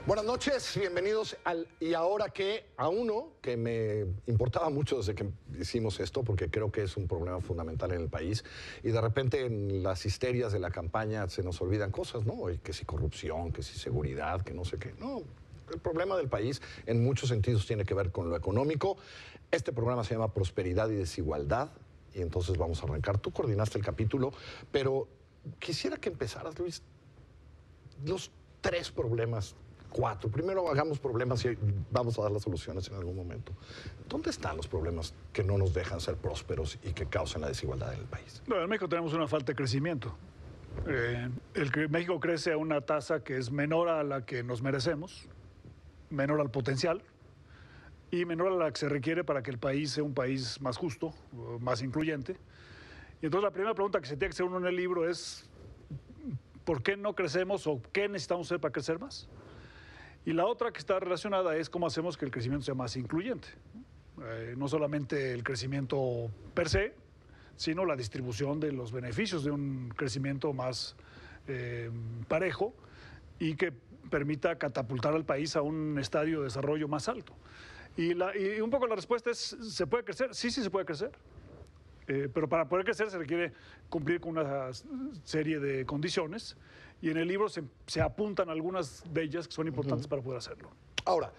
Buenas noches, bienvenidos al Y Ahora Qué, a uno que me importaba mucho desde que hicimos esto, porque creo que es un problema fundamental en el país, y de repente en las histerias de la campaña se nos olvidan cosas, ¿no? Que si corrupción, que si seguridad, que no sé qué. No, el problema del país en muchos sentidos tiene que ver con lo económico. Este programa se llama Prosperidad y Desigualdad, y entonces vamos a arrancar. Tú coordinaste el capítulo, pero quisiera que empezaras, Luis, los tres problemas. Cuatro. Primero hagamos problemas y vamos a dar las soluciones en algún momento. ¿Dónde están los problemas que no nos dejan ser prósperos y que causan la desigualdad en el país? Bueno, en México tenemos una falta de crecimiento. México crece a una tasa que es menor a la que nos merecemos, menor al potencial y menor a la que se requiere para que el país sea un país más justo, más incluyente. Y entonces la primera pregunta que se tiene que hacer uno en el libro es ¿por qué no crecemos o qué necesitamos hacer para crecer más? Y la otra que está relacionada es cómo hacemos que el crecimiento sea más incluyente. No solamente el crecimiento per se, sino la distribución de los beneficios de un crecimiento más parejo y que permita catapultar al país a un estadio de desarrollo más alto. Y un poco la respuesta es, ¿se puede crecer? Sí, sí se puede crecer. Pero para poder crecer se requiere cumplir con una serie de condiciones y en el libro se apuntan algunas de ellas que son importantes para poder hacerlo. Ahora,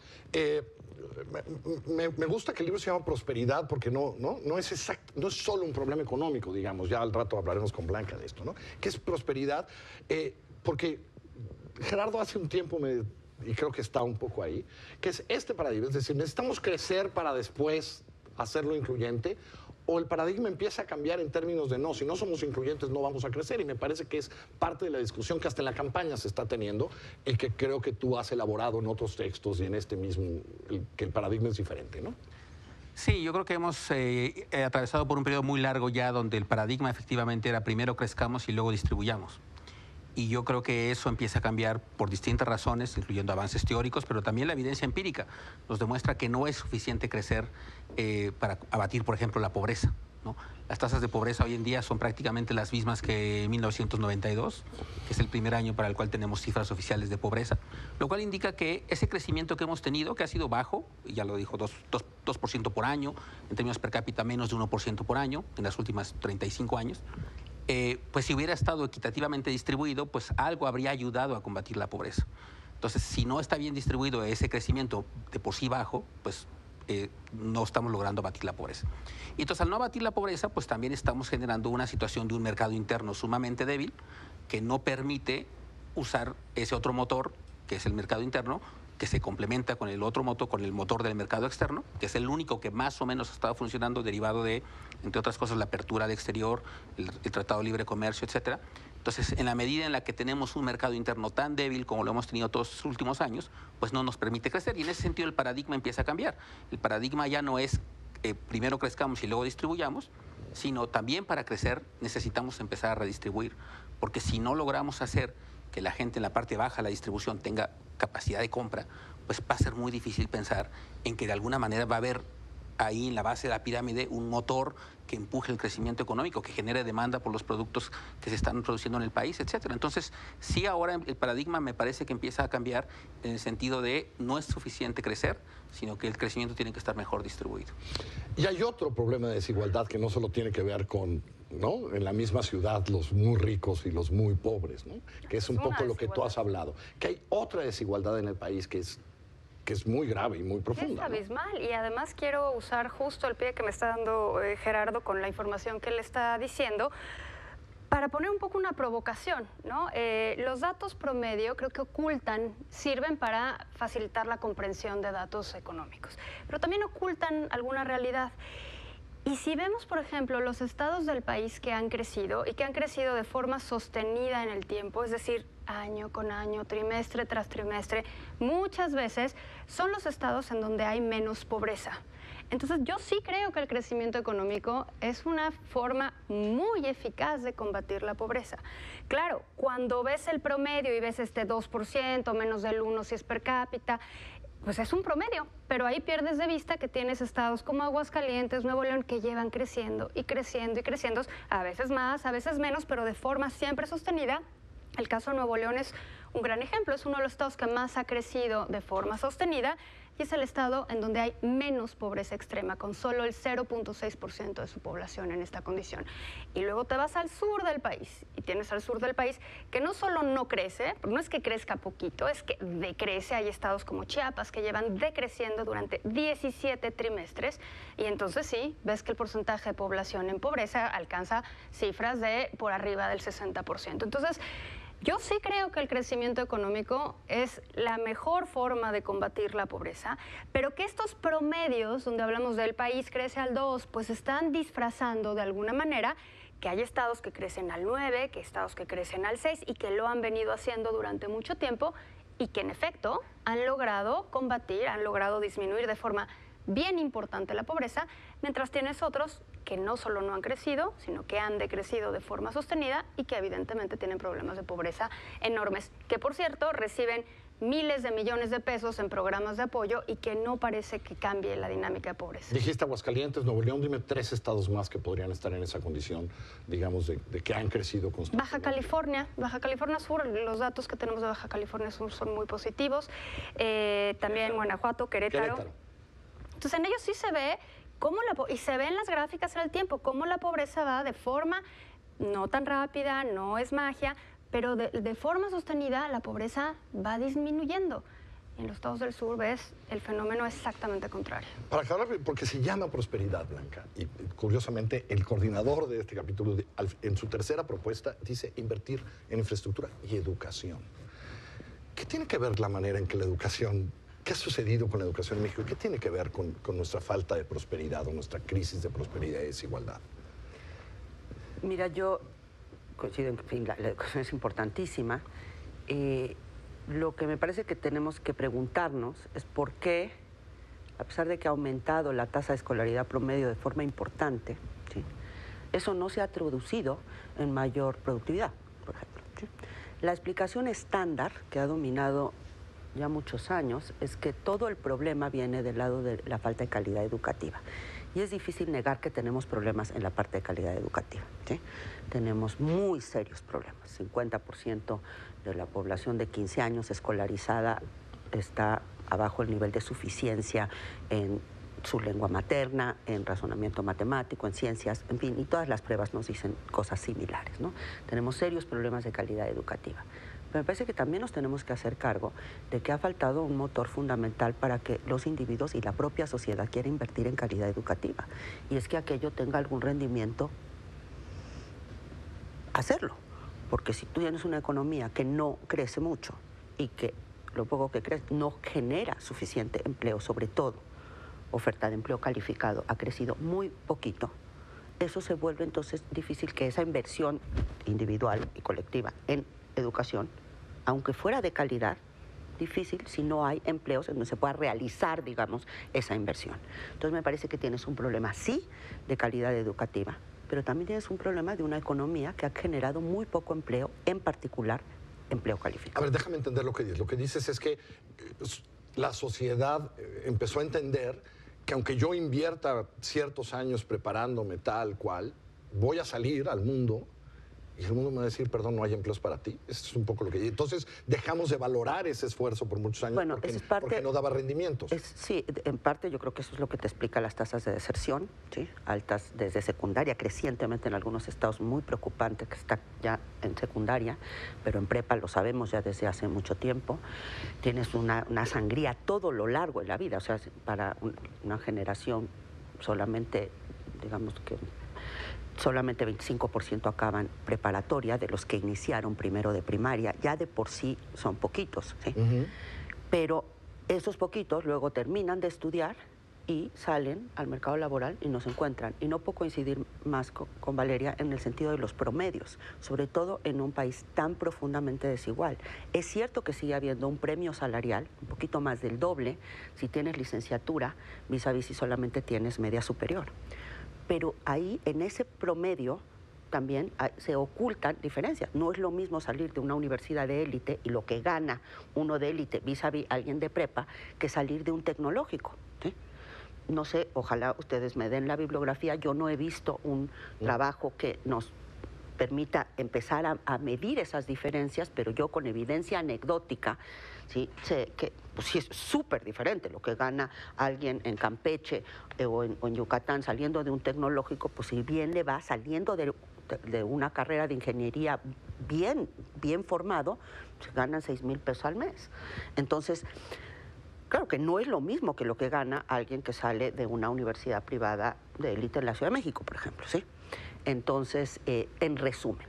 me gusta que el libro se llama Prosperidad porque no es solo un problema económico, digamos. Ya al rato hablaremos con Blanca de esto, ¿no? ¿Qué es prosperidad? Porque Gerardo hace un tiempo y creo que está un poco ahí, que es este paradigma, es decir, necesitamos crecer para después hacerlo incluyente, o el paradigma empieza a cambiar en términos de no, si no somos incluyentes no vamos a crecer, y me parece que es parte de la discusión que hasta en la campaña se está teniendo y que creo que tú has elaborado en otros textos y en este mismo, que el paradigma es diferente, ¿no? Sí, yo creo que hemos atravesado por un periodo muy largo ya donde el paradigma efectivamente era primero crezcamos y luego distribuyamos. Y yo creo que eso empieza a cambiar por distintas razones, incluyendo avances teóricos, pero también la evidencia empírica nos demuestra que no es suficiente crecer para abatir, por ejemplo, la pobreza, ¿no? Las tasas de pobreza hoy en día son prácticamente las mismas que en 1992, que es el primer año para el cual tenemos cifras oficiales de pobreza, lo cual indica que ese crecimiento que hemos tenido, que ha sido bajo, ya lo dijo, 2% por año, en términos per cápita menos de 1% por año, en las últimas 35 años, pues si hubiera estado equitativamente distribuido, pues algo habría ayudado a combatir la pobreza. Entonces, si no está bien distribuido ese crecimiento de por sí bajo, pues no estamos logrando abatir la pobreza. Y entonces, al no abatir la pobreza, pues también estamos generando una situación de un mercado interno sumamente débil que no permite usar ese otro motor, que es el mercado interno, que se complementa con el otro motor, con el motor del mercado externo, que es el único que más o menos ha estado funcionando derivado de, entre otras cosas, la apertura al exterior, el Tratado de Libre Comercio, etcétera. Entonces, en la medida en la que tenemos un mercado interno tan débil como lo hemos tenido todos los últimos años, pues no nos permite crecer. Y en ese sentido el paradigma empieza a cambiar. El paradigma ya no es primero crezcamos y luego distribuyamos, sino también para crecer necesitamos empezar a redistribuir. Porque si no logramos hacer que la gente en la parte baja de la distribución tenga capacidad de compra, pues va a ser muy difícil pensar en que de alguna manera va a haber ahí en la base de la pirámide un motor que empuje el crecimiento económico, que genere demanda por los productos que se están produciendo en el país, etcétera. Entonces, sí, ahora el paradigma me parece que empieza a cambiar en el sentido de no es suficiente crecer, sino que el crecimiento tiene que estar mejor distribuido. Y hay otro problema de desigualdad que no solo tiene que ver con, ¿no?, en la misma ciudad los muy ricos y los muy pobres, ¿no?, que es un poco lo que tú has hablado, que hay otra desigualdad en el país que es muy grave y muy profunda. Es abismal, ¿no? Y además quiero usar justo el pie que me está dando Gerardo con la información que él está diciendo para poner un poco una provocación, ¿no? Los datos promedio creo que sirven para facilitar la comprensión de datos económicos, pero también ocultan alguna realidad. Y si vemos, por ejemplo, los estados del país que han crecido y que han crecido de forma sostenida en el tiempo, es decir, año con año, trimestre tras trimestre, muchas veces son los estados en donde hay menos pobreza. Entonces, yo sí creo que el crecimiento económico es una forma muy eficaz de combatir la pobreza. Claro, cuando ves el promedio y ves este 2%, menos del 1% si es per cápita, pues es un promedio, pero ahí pierdes de vista que tienes estados como Aguascalientes, Nuevo León, que llevan creciendo y creciendo y creciendo, a veces más, a veces menos, pero de forma siempre sostenida. El caso de Nuevo León es un gran ejemplo, es uno de los estados que más ha crecido de forma sostenida y es el estado en donde hay menos pobreza extrema, con solo el 0.6% de su población en esta condición. Y luego te vas al sur del país y tienes al sur del país que no solo no crece, no es que crezca poquito, es que decrece. Hay estados como Chiapas que llevan decreciendo durante 17 trimestres y entonces sí, ves que el porcentaje de población en pobreza alcanza cifras de por arriba del 60%. Entonces, yo sí creo que el crecimiento económico es la mejor forma de combatir la pobreza, pero que estos promedios, donde hablamos del país crece al 2, pues están disfrazando de alguna manera que hay estados que crecen al 9, que hay estados que crecen al 6 y que lo han venido haciendo durante mucho tiempo y que en efecto han logrado combatir, han logrado disminuir de forma bien importante la pobreza, mientras tienes otros que no solo no han crecido, sino que han decrecido de forma sostenida y que evidentemente tienen problemas de pobreza enormes, que por cierto reciben miles de millones de pesos en programas de apoyo y que no parece que cambie la dinámica de pobreza. Dijiste Aguascalientes, Nuevo León, dime 3 estados más que podrían estar en esa condición, digamos, de que han crecido constantemente. Baja California Sur, los datos que tenemos de Baja California Sur son muy positivos, también Guanajuato, Querétaro. Entonces en ellos sí se ve y se ve en las gráficas en el tiempo cómo la pobreza va de forma no tan rápida, no es magia, pero de forma sostenida la pobreza va disminuyendo. En los estados del sur ves el fenómeno exactamente contrario. Para acabar, porque se llama prosperidad, Blanca, y curiosamente el coordinador de este capítulo, en su tercera propuesta, dice invertir en infraestructura y educación. ¿Qué tiene que ver la manera en que la educación... ¿Qué ha sucedido con la educación en México? ¿Qué tiene que ver con nuestra falta de prosperidad o nuestra crisis de prosperidad y desigualdad? Mira, yo coincido en que la educación es importantísima. Lo que me parece que tenemos que preguntarnos es por qué, a pesar de que ha aumentado la tasa de escolaridad promedio de forma importante, ¿sí?, eso no se ha traducido en mayor productividad, por ejemplo, ¿sí? La explicación estándar que ha dominado ya muchos años es que todo el problema viene del lado de la falta de calidad educativa. Y es difícil negar que tenemos problemas en la parte de calidad educativa, ¿sí? Tenemos muy serios problemas. 50% de la población de 15 años escolarizada está abajo el nivel de suficiencia en su lengua materna, en razonamiento matemático, en ciencias, en fin, y todas las pruebas nos dicen cosas similares, ¿no? Tenemos serios problemas de calidad educativa. Pero me parece que también nos tenemos que hacer cargo de que ha faltado un motor fundamental para que los individuos y la propia sociedad quieran invertir en calidad educativa. Y es que aquello tenga algún rendimiento, hacerlo. Porque si tú tienes una economía que no crece mucho y que lo poco que crece no genera suficiente empleo, sobre todo oferta de empleo calificado, ha crecido muy poquito, eso se vuelve entonces difícil que esa inversión individual y colectiva en educación, aunque fuera de calidad, difícil si no hay empleos en donde se pueda realizar, digamos, esa inversión. Entonces me parece que tienes un problema, sí, de calidad educativa, pero también tienes un problema de una economía que ha generado muy poco empleo, en particular empleo calificado. A ver, déjame entender lo que dices. Lo que dices es que la sociedad empezó a entender que aunque yo invierta ciertos años preparándome tal cual, voy a salir al mundo y el mundo me va a decir, perdón, no hay empleos para ti. Eso es un poco lo que... Entonces, dejamos de valorar ese esfuerzo por muchos años, bueno, porque no daba rendimientos. Sí, en parte yo creo que eso es lo que te explica las tasas de deserción, ¿sí? Altas desde secundaria, crecientemente en algunos estados, muy preocupante que está ya en secundaria, pero en prepa lo sabemos ya desde hace mucho tiempo. Tienes una sangría todo lo largo de la vida, o sea, para una generación solamente, digamos que... solamente 25% acaban preparatoria de los que iniciaron primero de primaria. Ya de por sí son poquitos, ¿sí? Pero esos poquitos luego terminan de estudiar y salen al mercado laboral y no se encuentran. Y no puedo coincidir más con Valeria en el sentido de los promedios, sobre todo en un país tan profundamente desigual. Es cierto que sigue habiendo un premio salarial, un poquito más del doble, si tienes licenciatura, vis a vis si solamente tienes media superior. Pero ahí, en ese promedio, también se ocultan diferencias. No es lo mismo salir de una universidad de élite y lo que gana uno de élite vis a vis alguien de prepa que salir de un tecnológico, ¿sí? No sé, ojalá ustedes me den la bibliografía. Yo no he visto un trabajo que nos permita empezar a medir esas diferencias, pero yo con evidencia anecdótica, ¿sí? Sé que pues, sí es súper diferente lo que gana alguien en Campeche o en Yucatán saliendo de un tecnológico, pues si bien le va saliendo de una carrera de ingeniería bien formado, se ganan 6,000 pesos al mes. Entonces, claro que no es lo mismo que lo que gana alguien que sale de una universidad privada de élite en la Ciudad de México, por ejemplo, ¿sí? Entonces, en resumen,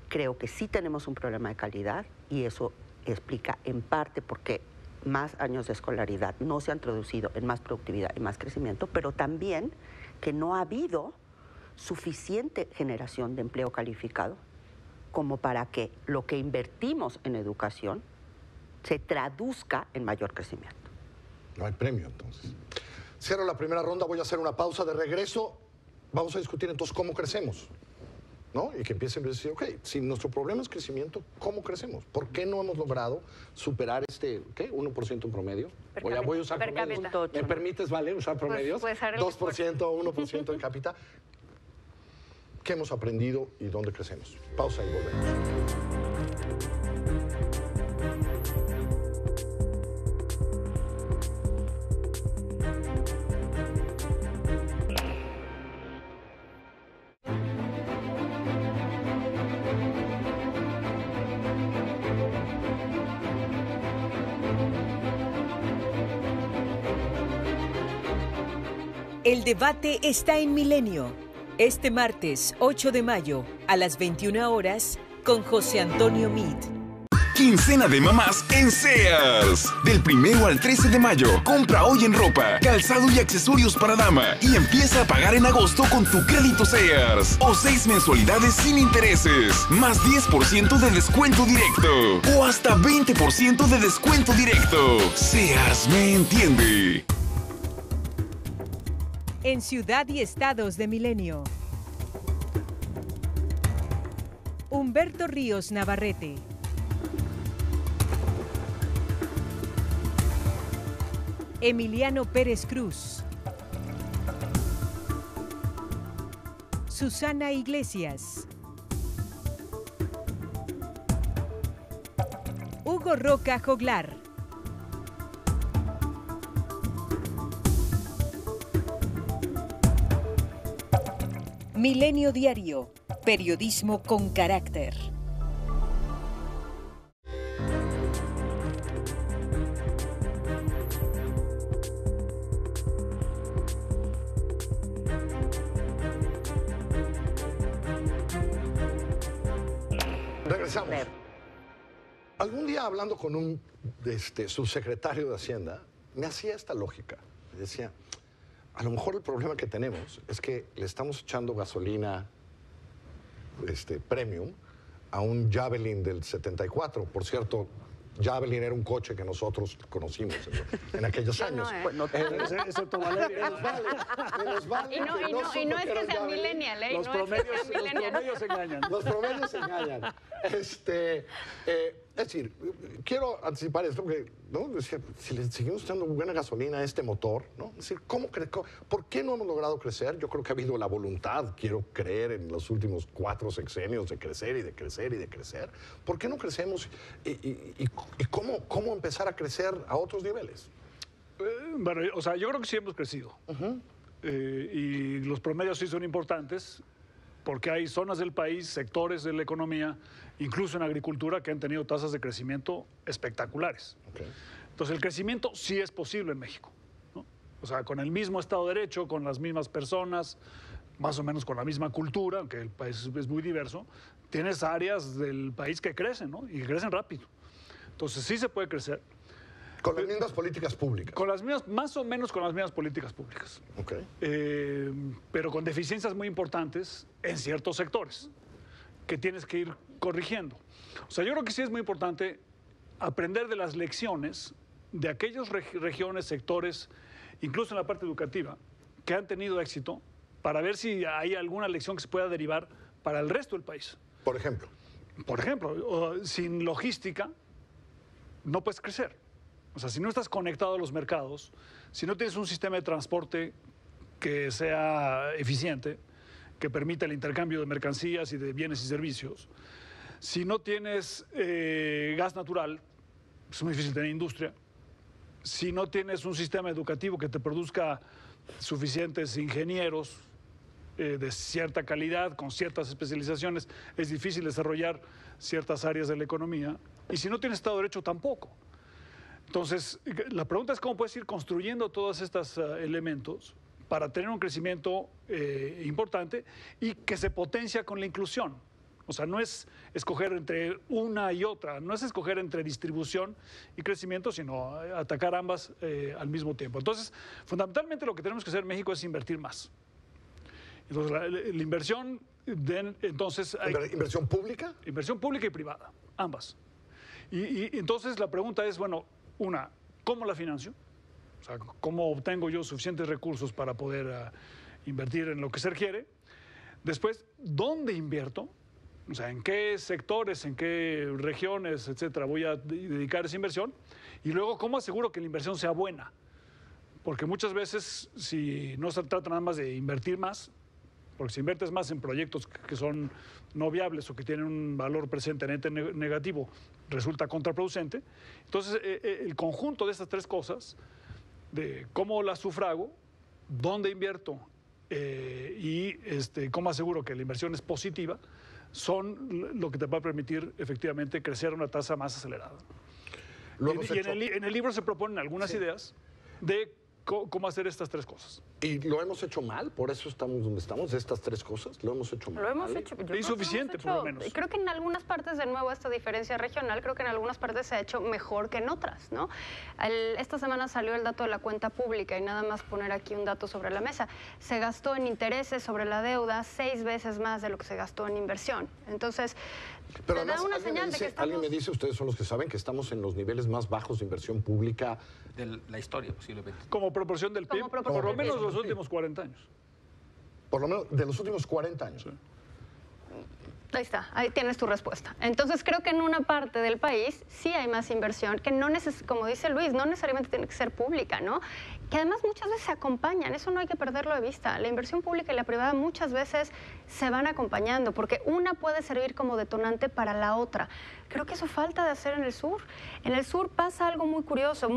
creo que sí tenemos un problema de calidad y eso explica en parte por qué más años de escolaridad no se han traducido en más productividad y más crecimiento, pero también que no ha habido suficiente generación de empleo calificado como para que lo que invertimos en educación se traduzca en mayor crecimiento. No hay premio, entonces. Cierro la primera ronda, voy a hacer una pausa. De regreso, vamos a discutir entonces cómo crecemos, ¿no? Y que empiecen a decir, ok, si nuestro problema es crecimiento, ¿cómo crecemos? ¿Por qué no hemos logrado superar este, ¿qué? 1% en promedio. Voy a usar promedios. ¿Me permites, Vale, usar promedios? Pues 2%, 1% en cápita. ¿Qué hemos aprendido y dónde crecemos? Pausa y volvemos. El debate está en Milenio. Este martes 8 de mayo a las 21 horas con José Antonio Meade. Quincena de mamás en Sears. Del 1 al 13 de mayo, compra hoy en ropa, calzado y accesorios para dama y empieza a pagar en agosto con tu crédito Sears. O 6 mensualidades sin intereses, más 10% de descuento directo. O hasta 20% de descuento directo. Sears me entiende. En Ciudad y Estados de Milenio. Humberto Ríos Navarrete. Emiliano Pérez Cruz. Susana Iglesias. Hugo Roca Joglar. Milenio Diario, periodismo con carácter. Regresamos. Algún día hablando con un subsecretario de Hacienda, me hacía esta lógica. Me decía, a lo mejor el problema que tenemos es que le estamos echando gasolina premium a un Javelin del 74. Por cierto, Javelin era un coche que nosotros conocimos en aquellos años. Excepto Valeria. Menos vale Y no es que sea millennial, ¿eh? Los promedios engañan. Los promedios engañan. Es decir, quiero anticipar esto porque, ¿no? Decía, si le seguimos echando buena gasolina a este motor, ¿no? Es decir, ¿por qué no hemos logrado crecer? Yo creo que ha habido la voluntad, quiero creer, en los últimos 4 sexenios de crecer y de crecer y de crecer. ¿Por qué no crecemos y cómo empezar a crecer a otros niveles? Bueno, o sea, yo creo que sí hemos crecido. Y los promedios sí son importantes porque hay zonas del país, sectores de la economía, incluso en agricultura, que han tenido tasas de crecimiento espectaculares. Okay. Entonces, el crecimiento sí es posible en México, ¿no? O sea, con el mismo Estado de Derecho, con las mismas personas, más o menos con la misma cultura, aunque el país es muy diverso, tienes áreas del país que crecen, ¿no? Y que crecen rápido. Entonces, sí se puede crecer. Con las mismas políticas públicas. Con las mismas, más o menos con las mismas políticas públicas. Ok. Pero con deficiencias muy importantes en ciertos sectores que tienes que ir corrigiendo. O sea, yo creo que sí es muy importante aprender de las lecciones de aquellas regiones, sectores, incluso en la parte educativa, que han tenido éxito, para ver si hay alguna lección que se pueda derivar para el resto del país. Por ejemplo. Por ejemplo, sin logística no puedes crecer. O sea, si no estás conectado a los mercados, si no tienes un sistema de transporte que sea eficiente, que permita el intercambio de mercancías y de bienes y servicios, si no tienes gas natural, es muy difícil tener industria. Si no tienes un sistema educativo que te produzca suficientes ingenieros de cierta calidad, con ciertas especializaciones, es difícil desarrollar ciertas áreas de la economía. Y si no tienes Estado de Derecho, tampoco. Entonces, la pregunta es cómo puedes ir construyendo todos estos elementos para tener un crecimiento importante y que se potencia con la inclusión. O sea, no es escoger entre una y otra, no es escoger entre distribución y crecimiento, sino atacar ambas al mismo tiempo. Entonces, fundamentalmente lo que tenemos que hacer en México es invertir más. Entonces, la inversión, entonces... ¿Inversión pública? Inversión pública y privada, ambas. Y entonces la pregunta es, bueno, una, ¿cómo la financio? O sea, ¿cómo obtengo yo suficientes recursos para poder invertir en lo que se requiere? Después, ¿dónde invierto? O sea, ¿en qué sectores, en qué regiones, etcétera, voy a dedicar esa inversión? Y luego, ¿cómo aseguro que la inversión sea buena? Porque muchas veces, si no se trata nada más de invertir más, porque si inviertes más en proyectos que son no viables o que tienen un valor presente net negativo, resulta contraproducente. Entonces, el conjunto de estas tres cosas, de cómo las sufrago, dónde invierto y cómo aseguro que la inversión es positiva, son lo que te va a permitir efectivamente crecer a una tasa más acelerada. En el libro se proponen algunas ideas de cómo hacer estas tres cosas. ¿Y lo hemos hecho mal? ¿Por eso estamos donde estamos? ¿Estas tres cosas? ¿Lo hemos hecho mal? Lo hemos hecho. Insuficiente, por lo menos. Creo que en algunas partes, de nuevo, esta diferencia regional, creo que en algunas partes se ha hecho mejor que en otras, ¿no? Esta semana salió el dato de la cuenta pública y nada más poner aquí un dato sobre la mesa. Se gastó en intereses sobre la deuda 6 veces más de lo que se gastó en inversión. Entonces, pero te da además, una señal de que estamos... Alguien me dice, ustedes son los que saben, que estamos en los niveles más bajos de inversión pública de la historia, posiblemente. Como proporción del PIB, por lo menos los últimos 40 años. Por lo menos de los últimos 40 años. Sí. Ahí está, ahí tienes tu respuesta. Entonces creo que en una parte del país sí hay más inversión, que no como dice Luis, no necesariamente tiene que ser pública, ¿no? Que además muchas veces se acompañan, eso no hay que perderlo de vista. La inversión pública y la privada muchas veces se van acompañando, porque una puede servir como detonante para la otra. Creo que eso falta de hacer en el sur. En el sur pasa algo muy curioso.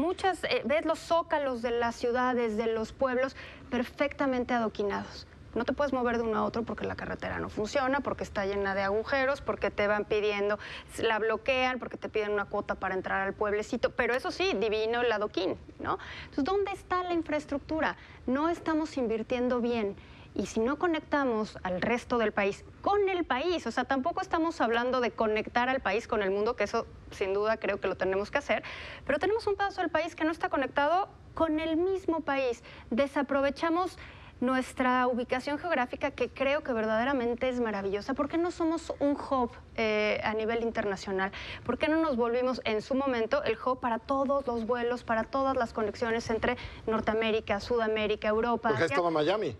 Ves los zócalos de las ciudades, de los pueblos, perfectamente adoquinados. No te puedes mover de uno a otro porque la carretera no funciona, porque está llena de agujeros, porque te van pidiendo, la bloquean, porque te piden una cuota para entrar al pueblecito. Pero eso sí, divino el adoquín, ¿no? Entonces, ¿dónde está la infraestructura? No estamos invirtiendo bien. Y si no conectamos al resto del país con el país, o sea, tampoco estamos hablando de conectar al país con el mundo, que eso sin duda creo que lo tenemos que hacer, pero tenemos un pedazo del país que no está conectado con el mismo país. Desaprovechamos nuestra ubicación geográfica, que creo que verdaderamente es maravillosa. ¿Por qué no somos un hub a nivel internacional? ¿Por qué no nos volvimos en su momento el hub para todos los vuelos, para todas las conexiones entre Norteamérica, Sudamérica, Europa? Porque estaba Miami.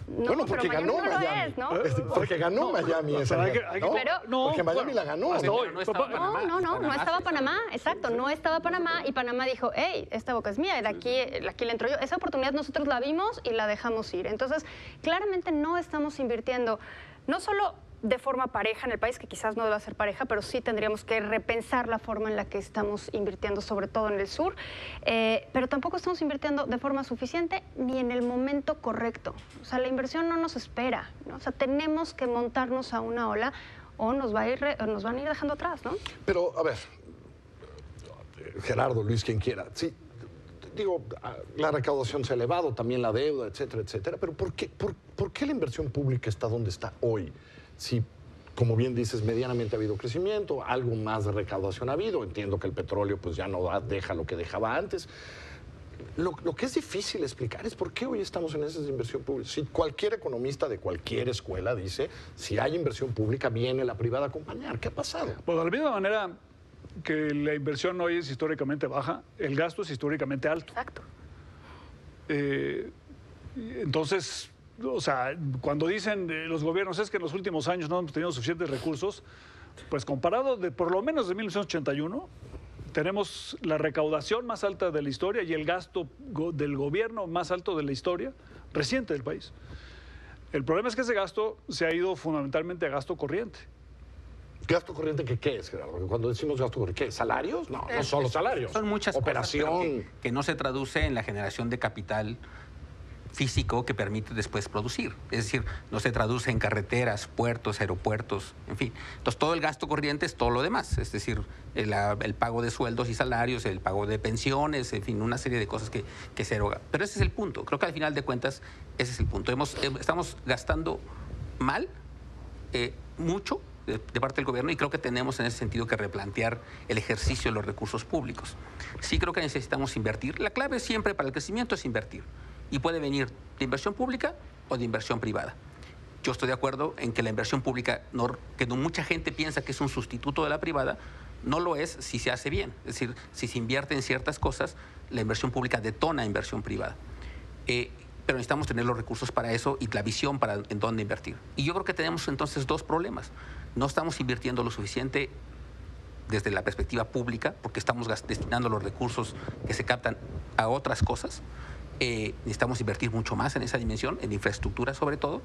No, bueno, porque ganó no Miami. Lo es, ¿no? Porque ganó Miami esa ¿no? Porque Miami la ganó. Hasta hoy. No estaba Panamá, exacto, no estaba Panamá, y Panamá dijo, hey, esta boca es mía, y de aquí le entro yo. Esa oportunidad nosotros la vimos y la dejamos ir. Entonces, claramente no estamos invirtiendo, no solo de forma pareja en el país, que quizás no deba ser pareja, pero sí tendríamos que repensar la forma en la que estamos invirtiendo, sobre todo en el sur, pero tampoco estamos invirtiendo de forma suficiente ni en el momento correcto. O sea, la inversión no nos espera, ¿no? O sea, tenemos que montarnos a una ola o nos van a ir dejando atrás, ¿no? Pero, a ver, Gerardo, Luis, quien quiera, sí, digo, la recaudación se ha elevado, también la deuda, etcétera, etcétera, pero ¿por qué la inversión pública está donde está hoy? Si como bien dices, medianamente ha habido crecimiento, algo más de recaudación ha habido. Entiendo que el petróleo pues ya no deja lo que dejaba antes. Lo que es difícil explicar es por qué hoy estamos en esas de inversión pública. Si cualquier economista de cualquier escuela dice, si hay inversión pública, viene la privada a acompañar. ¿Qué ha pasado? Pues de la misma manera que la inversión hoy es históricamente baja, el gasto es históricamente alto. Exacto. Entonces, o sea, cuando dicen los gobiernos es que en los últimos años no hemos tenido suficientes recursos, pues comparado por lo menos de 1981, tenemos la recaudación más alta de la historia y el gasto del gobierno más alto de la historia reciente del país. El problema es que ese gasto se ha ido fundamentalmente a gasto corriente. ¿Gasto corriente qué es, Gerardo? Cuando decimos gasto corriente, ¿qué? ¿Salarios? No, no solo salarios. Son muchas operación. cosas, pero que no se traduce en la generación de capital físico que permite después producir. Es decir, no se traduce en carreteras, puertos, aeropuertos, en fin. Entonces, todo el gasto corriente es todo lo demás. Es decir, el pago de sueldos y salarios, el pago de pensiones, en fin, una serie de cosas que se eroga. Pero ese es el punto. Creo que al final de cuentas, ese es el punto. Estamos gastando mal, mucho, de parte del gobierno, y creo que tenemos en ese sentido que replantear el ejercicio de los recursos públicos. Sí creo que necesitamos invertir. La clave siempre para el crecimiento es invertir. Y puede venir de inversión pública o de inversión privada. Yo estoy de acuerdo en que la inversión pública, que mucha gente piensa que es un sustituto de la privada, no lo es si se hace bien. Es decir, si se invierte en ciertas cosas, la inversión pública detona inversión privada. Pero necesitamos tener los recursos para eso y la visión para en dónde invertir. Y yo creo que tenemos entonces dos problemas. No estamos invirtiendo lo suficiente desde la perspectiva pública, porque estamos destinando los recursos que se captan a otras cosas. Necesitamos invertir mucho más en esa dimensión, en infraestructura sobre todo.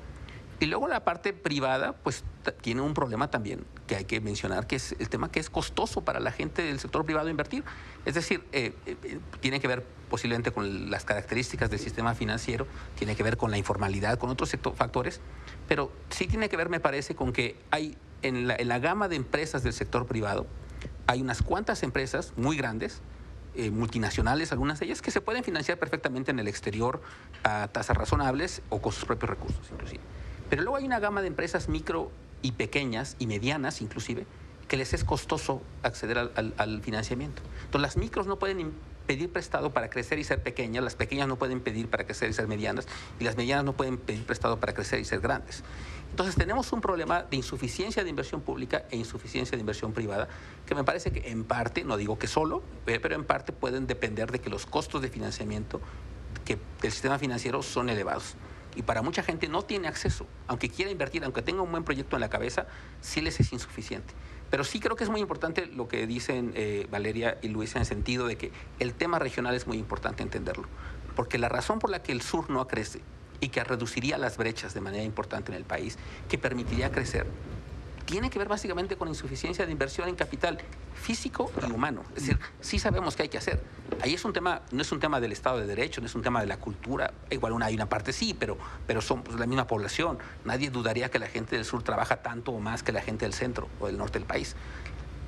Y luego la parte privada, pues tiene un problema también que hay que mencionar, que es el tema que es costoso para la gente del sector privado invertir. Es decir, tiene que ver posiblemente con las características del sistema financiero, tiene que ver con la informalidad, con otros factores, pero sí tiene que ver, me parece, con que hay en la gama de empresas del sector privado, hay unas cuantas empresas muy grandes, multinacionales, algunas de ellas, que se pueden financiar perfectamente en el exterior a tasas razonables o con sus propios recursos, inclusive. Pero luego hay una gama de empresas micro y pequeñas y medianas, inclusive, que les es costoso acceder al financiamiento. Entonces, las micros no pueden pedir prestado para crecer y ser pequeñas, las pequeñas no pueden pedir para crecer y ser medianas, y las medianas no pueden pedir prestado para crecer y ser grandes. Entonces, tenemos un problema de insuficiencia de inversión pública e insuficiencia de inversión privada, que me parece que en parte, no digo que solo, pero en parte pueden depender de que los costos de financiamiento del sistema financiero son elevados. Y para mucha gente no tiene acceso, aunque quiera invertir, aunque tenga un buen proyecto en la cabeza, sí les es insuficiente. Pero sí creo que es muy importante lo que dicen Valeria y Luisa en el sentido de que el tema regional es muy importante entenderlo. Porque la razón por la que el sur no crece y que reduciría las brechas de manera importante en el país, que permitiría crecer, tiene que ver básicamente con insuficiencia de inversión en capital físico y humano. Es decir, sí sabemos qué hay que hacer. Ahí es un tema, no es un tema del Estado de Derecho, no es un tema de la cultura. Igual hay una parte sí, pero son pues, la misma población. Nadie dudaría que la gente del sur trabaja tanto o más que la gente del centro o del norte del país.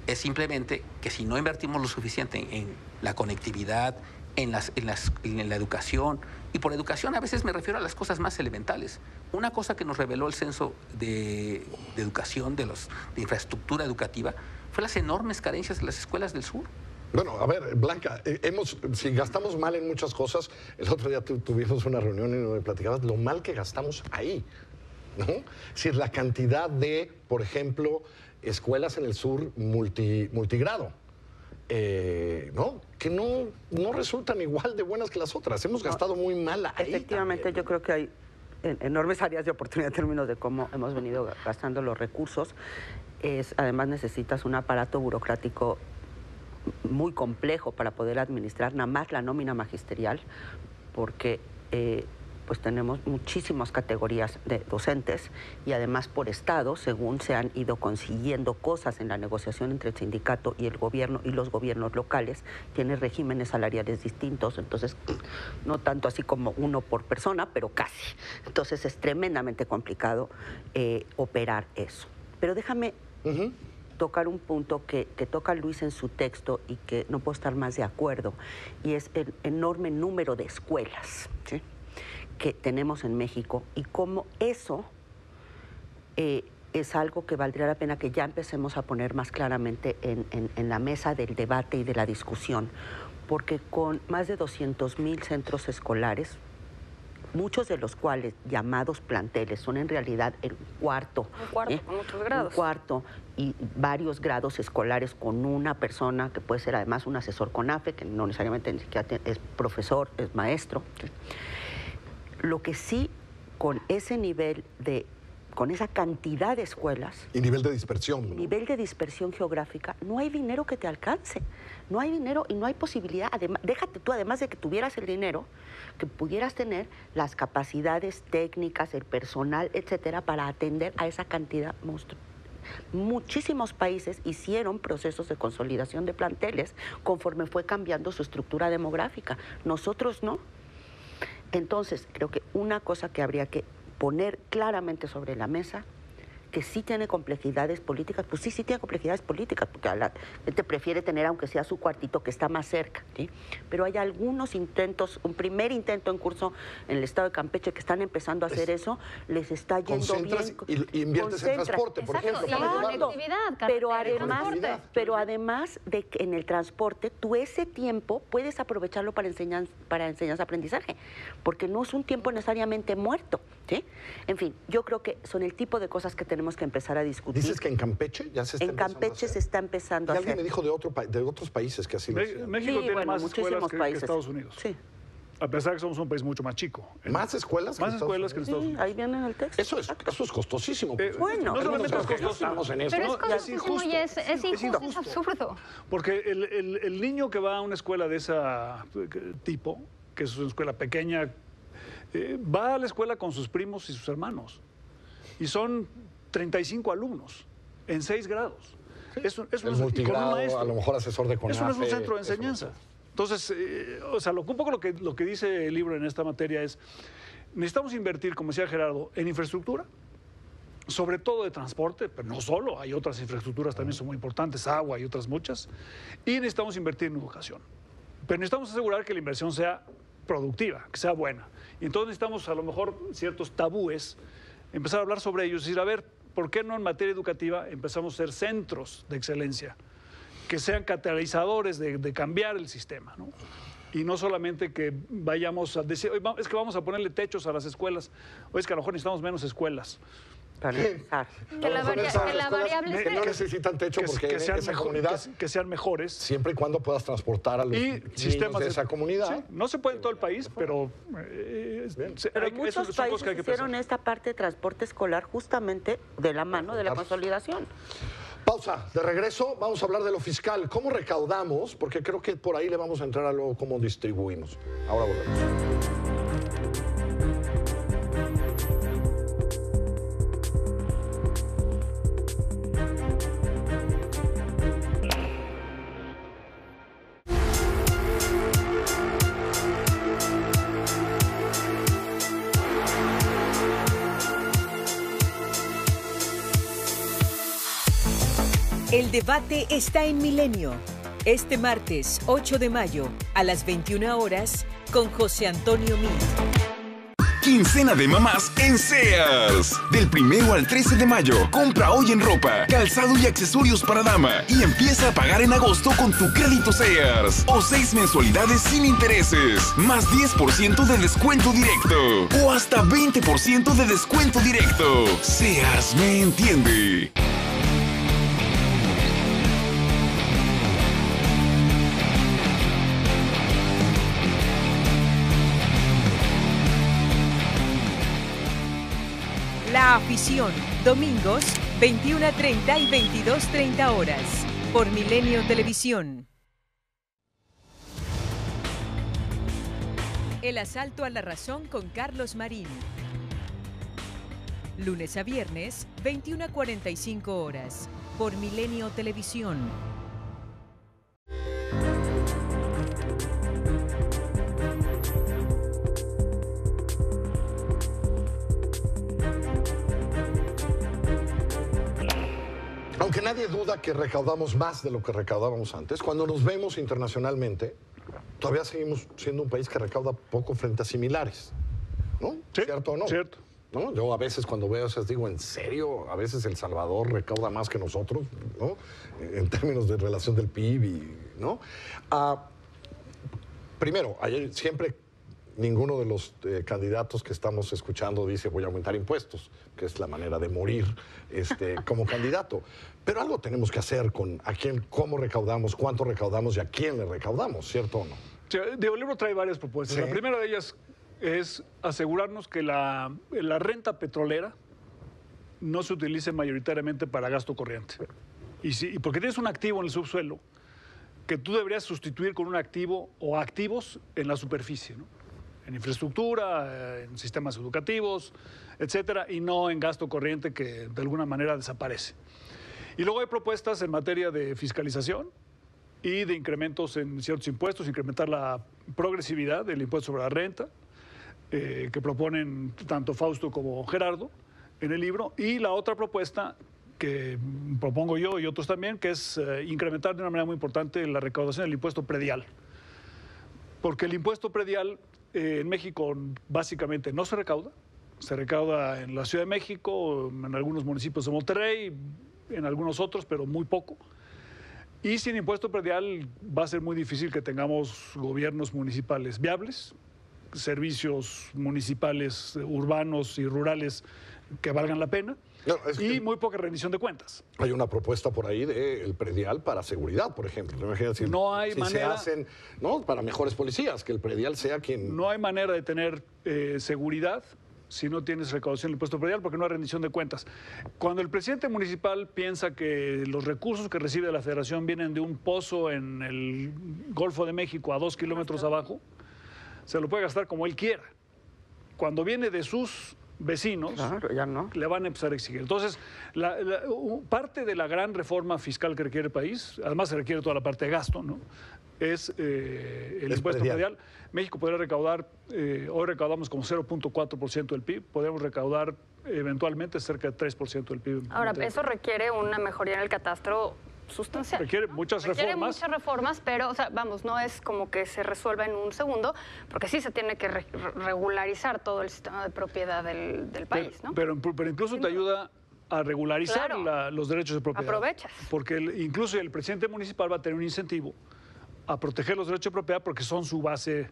Es simplemente que si no invertimos lo suficiente en la conectividad, en la educación, y por educación a veces me refiero a las cosas más elementales. Una cosa que nos reveló el censo de educación, de infraestructura educativa, fue las enormes carencias de las escuelas del sur. Bueno, a ver, Blanca, si gastamos mal en muchas cosas, el otro día tuvimos una reunión y me platicabas lo mal que gastamos ahí, ¿no? Es decir, la cantidad de, por ejemplo, escuelas en el sur multigrado. ¿No? Que no resultan igual de buenas que las otras. Hemos gastado muy mal ahí. Efectivamente, también. Yo creo que hay enormes áreas de oportunidad en términos de cómo hemos venido gastando los recursos. Además, necesitas un aparato burocrático muy complejo para poder administrar nada más la nómina magisterial, porque pues tenemos muchísimas categorías de docentes y además por estado, según se han ido consiguiendo cosas en la negociación entre el sindicato y el gobierno y los gobiernos locales, tiene regímenes salariales distintos, entonces no tanto así como uno por persona, pero casi. Entonces es tremendamente complicado operar eso. Pero déjame tocar un punto que toca Luis en su texto y que no puedo estar más de acuerdo, y es el enorme número de escuelas, ¿sí?, que tenemos en México y cómo eso es algo que valdría la pena que ya empecemos a poner más claramente en la mesa del debate y de la discusión, porque con más de 200,000 centros escolares, muchos de los cuales llamados planteles son en realidad el cuarto. Un cuarto, con muchos grados. Un cuarto y varios grados escolares con una persona que puede ser además un asesor CONAFE, que no necesariamente ni siquiera es profesor, es maestro. Lo que sí, con ese nivel con esa cantidad de escuelas... Y nivel de dispersión, ¿no? Nivel de dispersión geográfica, no hay dinero que te alcance. No hay dinero y no hay posibilidad. Además, déjate tú, además de que tuvieras el dinero, que pudieras tener las capacidades técnicas, el personal, etcétera, para atender a esa cantidad monstruosa. Muchísimos países hicieron procesos de consolidación de planteles conforme fue cambiando su estructura demográfica. Nosotros no. Entonces, creo que una cosa que habría que poner claramente sobre la mesa, que sí tiene complejidades políticas, pues sí tiene complejidades políticas, porque la gente prefiere tener, aunque sea su cuartito, que está más cerca, ¿sí? Pero hay algunos intentos, un primer intento en curso en el estado de Campeche que están empezando a hacer eso, les está yendo bien. Y inviertes en transporte, por ejemplo. Pero además de que en el transporte, tú ese tiempo puedes aprovecharlo para enseñanza-aprendizaje, porque no es un tiempo necesariamente muerto, ¿sí? En fin, yo creo que son el tipo de cosas que tenemos que empezar a discutir. ¿Dices que en Campeche ya se está empezando a hacer? En Campeche se está empezando a hacer. Alguien me dijo de otros países que así lo hacían. México tiene más escuelas que países. Estados Unidos. Sí. A pesar de que somos un país mucho más chico. ¿Más escuelas? Más escuelas que en Estados Unidos. Ahí viene en el texto. Eso es costosísimo. Bueno, no solamente es costoso. Estamos en eso. Pero ¿no? es costosísimo y es injusto, es absurdo. Porque el niño que va a una escuela de ese tipo, que es una escuela pequeña, va a la escuela con sus primos y sus hermanos. Y son 35 alumnos en 6 grados. Sí. Eso el multigrado, a lo mejor asesor de CONAFE. Eso no es un centro de enseñanza. Entonces, o sea, un poco lo que dice el libro en esta materia es, necesitamos invertir, como decía Gerardo, en infraestructura, sobre todo de transporte, pero no solo, hay otras infraestructuras también son muy importantes, agua y otras muchas, y necesitamos invertir en educación. Pero necesitamos asegurar que la inversión sea productiva, que sea buena. Y entonces necesitamos a lo mejor ciertos tabúes, empezar a hablar sobre ellos y decir, a ver, ¿por qué no en materia educativa empezamos a ser centros de excelencia? Que sean catalizadores de cambiar el sistema, ¿no? Y no solamente que vayamos a decir, es que vamos a ponerle techos a las escuelas, o es que a lo mejor necesitamos menos escuelas. Para empezar. Que la variable que no necesitan techo porque en esa comunidad que sean mejores. Siempre y cuando puedas transportar a los niños de esa comunidad. Sí, no se puede en todo el país, pero... Pero muchos países hicieron esta parte de transporte escolar justamente de la mano de la consolidación. Pausa, de regreso vamos a hablar de lo fiscal, cómo recaudamos, porque creo que por ahí le vamos a entrar a luego cómo distribuimos. Ahora volvemos. El debate está en Milenio. Este martes 8 de mayo a las 21 horas con José Antonio Meade. Quincena de mamás en Sears. Del 1 al 13 de mayo, compra hoy en ropa, calzado y accesorios para dama y empieza a pagar en agosto con tu crédito Sears. O 6 mensualidades sin intereses, más 10% de descuento directo. O hasta 20% de descuento directo. Sears me entiende. La afición, domingos, 21:30 y 22:30 horas, por Milenio Televisión. El asalto a la razón con Carlos Marín. Lunes a viernes, 21:45 horas, por Milenio Televisión. Aunque nadie duda que recaudamos más de lo que recaudábamos antes, cuando nos vemos internacionalmente, todavía seguimos siendo un país que recauda poco frente a similares, ¿no? Sí, ¿Cierto o no? Cierto. ¿no? Yo a veces cuando veo eso digo, ¿en serio? A veces El Salvador recauda más que nosotros, ¿no? En términos de relación del PIB, ¿no? Primero, ayer siempre ninguno de los candidatos que estamos escuchando dice voy a aumentar impuestos, que es la manera de morir como candidato. Pero algo tenemos que hacer con a quién, cómo recaudamos, cuánto recaudamos y a quién le recaudamos, ¿cierto o no? Sí, el libro trae varias propuestas. Sí. La primera de ellas es asegurarnos que la renta petrolera no se utilice mayoritariamente para gasto corriente. Y porque tienes un activo en el subsuelo que tú deberías sustituir con un activo o activos en la superficie, ¿no? En infraestructura, en sistemas educativos, etcétera, y no en gasto corriente que de alguna manera desaparece. Y luego hay propuestas en materia de fiscalización y de incrementos en ciertos impuestos, incrementar la progresividad del impuesto sobre la renta, que proponen tanto Fausto como Gerardo en el libro, y la otra propuesta que propongo yo y otros también, que es incrementar de una manera muy importante la recaudación del impuesto predial. Porque el impuesto predial en México básicamente no se recauda en la Ciudad de México, en algunos municipios de Monterrey, en algunos otros, pero muy poco. Y sin impuesto predial va a ser muy difícil que tengamos gobiernos municipales viables, servicios municipales urbanos y rurales que valgan la pena, No, y muy poca rendición de cuentas. Hay una propuesta por ahí del predial para seguridad, por ejemplo. Imagínate si, no hay manera, se hacen, ¿no? Para mejores policías, que el predial sea quien... No hay manera de tener seguridad si no tienes recaudación del impuesto predial, porque no hay rendición de cuentas. Cuando el presidente municipal piensa que los recursos que recibe de la federación vienen de un pozo en el Golfo de México a 2 kilómetros abajo, se lo puede gastar como él quiera. Cuando viene de sus vecinos, Claro, ya no. le van a empezar a exigir. Entonces, parte de la gran reforma fiscal que requiere el país, además se requiere toda la parte de gasto, ¿no? Es el impuesto predial. México podría recaudar, hoy recaudamos como 0.4% del PIB, podríamos recaudar eventualmente cerca de 3% del PIB. Ahora, eso requiere una mejoría en el catastro sustancial. Requiere muchas reformas. Muchas reformas, pero, o sea, vamos, no es como que se resuelva en un segundo, porque sí se tiene que regularizar todo el sistema de propiedad del país, ¿no? Pero incluso te ayuda a regularizar Claro. los derechos de propiedad. Aprovechas. Porque incluso el presidente municipal va a tener un incentivo a proteger los derechos de propiedad porque son su base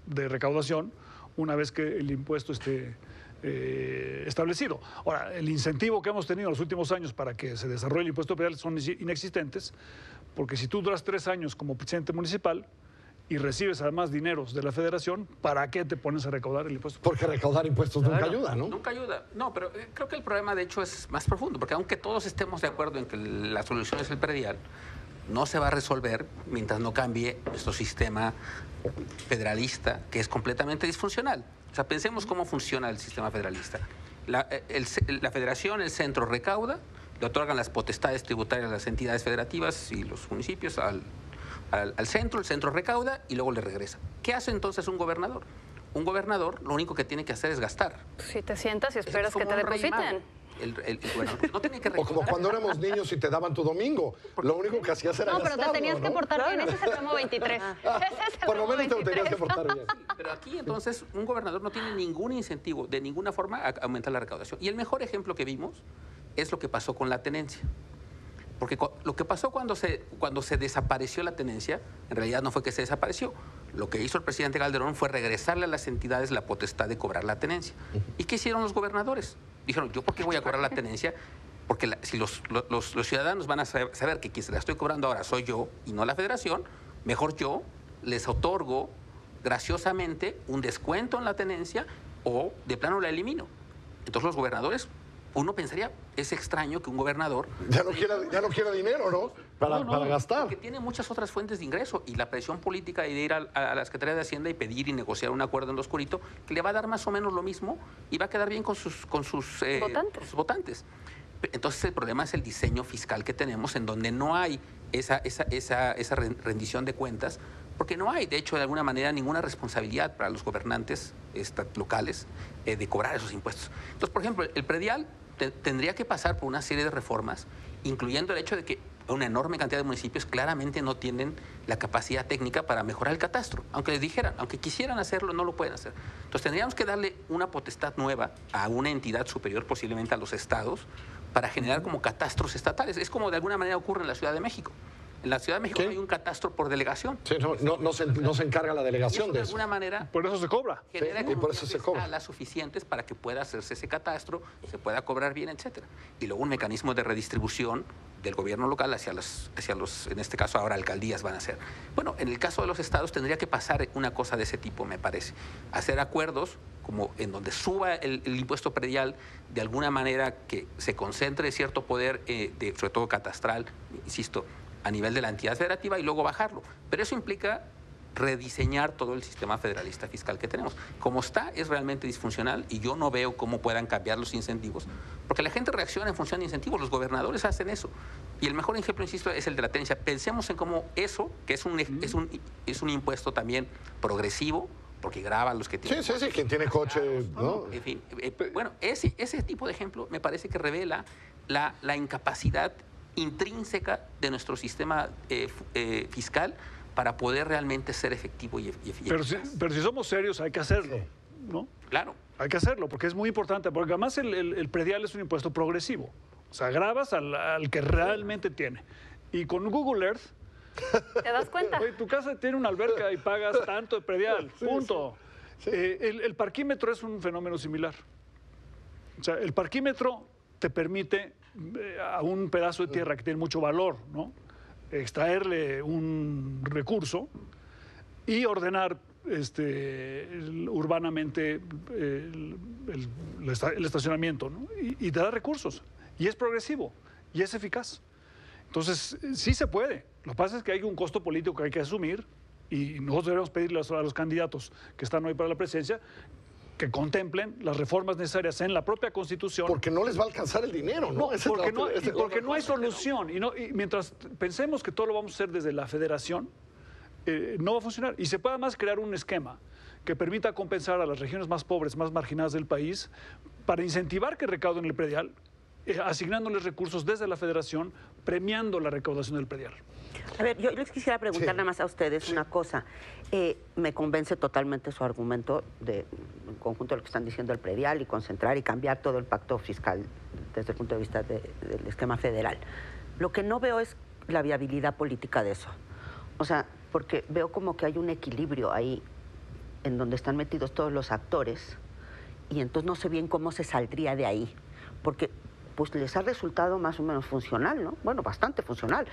de recaudación una vez que el impuesto esté establecido. Ahora, el incentivo que hemos tenido en los últimos años para que se desarrolle el impuesto predial son inexistentes, porque si tú duras 3 años como presidente municipal y recibes además dineros de la federación, ¿para qué te pones a recaudar el impuesto? Porque recaudar impuestos nunca ayuda, ¿no? Nunca ayuda. No, pero creo que el problema de hecho es más profundo, porque aunque todos estemos de acuerdo en que la solución es el predial, no se va a resolver mientras no cambie nuestro sistema federalista, que es completamente disfuncional. O sea, pensemos cómo funciona el sistema federalista. La federación, el centro recauda, le otorgan las potestades tributarias a las entidades federativas y los municipios al centro, el centro recauda y luego le regresa. ¿Qué hace entonces un gobernador? Un gobernador lo único que tiene que hacer es gastar. Si te sientas y esperas Es como que te un rey mago. depositen. El gobernador no tiene que O como recaudar. cuando éramos niños y te daban tu domingo. Lo único que hacías era No, pero te gastarlo, tenías que ¿no? portar bien. Ese es el tramo 23. Ese es el Por lo tramo menos te lo tenías que 23. portar bien. Pero aquí entonces un gobernador no tiene ningún incentivo de ninguna forma a aumentar la recaudación. Y el mejor ejemplo que vimos es lo que pasó con la tenencia. Porque lo que pasó cuando se desapareció la tenencia, en realidad no fue que se desapareció. Lo que hizo el presidente Calderón fue regresarle a las entidades la potestad de cobrar la tenencia. ¿Y qué hicieron los gobernadores? Dijeron, ¿yo por qué voy a cobrar la tenencia? Porque si los ciudadanos van a saber que quien se la estoy cobrando ahora soy yo y no la federación, mejor yo les otorgo graciosamente un descuento en la tenencia o de plano la elimino. Entonces los gobernadores, uno pensaría, es extraño que un gobernador... Ya no quiera dinero, ¿no? Para gastar. Porque tiene muchas otras fuentes de ingreso y la presión política de ir a la Secretaría de Hacienda y pedir y negociar un acuerdo en lo oscurito que le va a dar más o menos lo mismo y va a quedar bien con sus votantes. Entonces el problema es el diseño fiscal que tenemos en donde no hay esa rendición de cuentas, porque no hay, de hecho, de alguna manera, ninguna responsabilidad para los gobernantes locales de cobrar esos impuestos. Entonces, por ejemplo, el predial tendría que pasar por una serie de reformas, incluyendo el hecho de que una enorme cantidad de municipios claramente no tienen la capacidad técnica para mejorar el catastro. Aunque les dijeran, aunque quisieran hacerlo, no lo pueden hacer. Entonces tendríamos que darle una potestad nueva a una entidad superior, posiblemente a los estados, para generar como catastros estatales. Es como de alguna manera ocurre en la Ciudad de México. En la Ciudad de México hay un catastro por delegación. Sí, no se encarga la delegación de de eso. alguna manera. Por eso se cobra. Genera y por eso se cobra. las suficientes para que pueda hacerse ese catastro, se pueda cobrar bien, etcétera. Y luego un mecanismo de redistribución del gobierno local hacia los, en este caso ahora alcaldías van a ser. Bueno, en el caso de los estados tendría que pasar una cosa de ese tipo, me parece. Hacer acuerdos como en donde suba el impuesto predial de alguna manera que se concentre cierto poder, sobre todo catastral, insisto, a nivel de la entidad federativa y luego bajarlo. Pero eso implica rediseñar todo el sistema federalista fiscal que tenemos. Como está, es realmente disfuncional y yo no veo cómo puedan cambiar los incentivos, porque la gente reacciona en función de incentivos, los gobernadores hacen eso. Y el mejor ejemplo, insisto, es el de la tenencia. Pensemos en cómo eso, que es un impuesto también progresivo, porque grava a los que tienen... Sí, quien tiene coche, ¿no? En fin, bueno, ese tipo de ejemplo me parece que revela la incapacidad intrínseca de nuestro sistema fiscal para poder realmente ser efectivo y eficaz. Pero si somos serios, hay que hacerlo, ¿no? Claro. Hay que hacerlo, porque es muy importante, porque además el predial es un impuesto progresivo. O sea, gravas al que realmente tiene. Y con Google Earth... ¿Te das cuenta? Oye, tu casa tiene una alberca y pagas tanto de predial, punto. Sí. El parquímetro es un fenómeno similar. O sea, el parquímetro te permite a un pedazo de tierra que tiene mucho valor, ¿no?, extraerle un recurso y ordenar urbanamente el estacionamiento, ¿no? Y te da recursos. Y es progresivo y es eficaz. Entonces, sí se puede. Lo que pasa es que hay un costo político que hay que asumir y nosotros debemos pedirle a los candidatos que están hoy para la presidencia que contemplen las reformas necesarias en la propia Constitución. Porque no les va a alcanzar el dinero, ¿no? Porque no hay solución. Y mientras pensemos que todo lo vamos a hacer desde la federación, no va a funcionar. Y se puede además crear un esquema que permita compensar a las regiones más pobres, más marginadas del país, para incentivar que recauden el predial, asignándoles recursos desde la federación, premiando la recaudación del predial. A ver, yo les quisiera preguntar nada más a ustedes una cosa. Me convence totalmente su argumento en conjunto de lo que están diciendo el predial y concentrar y cambiar todo el pacto fiscal desde el punto de vista del esquema federal. Lo que no veo es la viabilidad política de eso. O sea, porque veo como que hay un equilibrio ahí en donde están metidos todos los actores y entonces no sé bien cómo se saldría de ahí. Porque pues les ha resultado más o menos funcional, ¿no? Bueno, bastante funcional.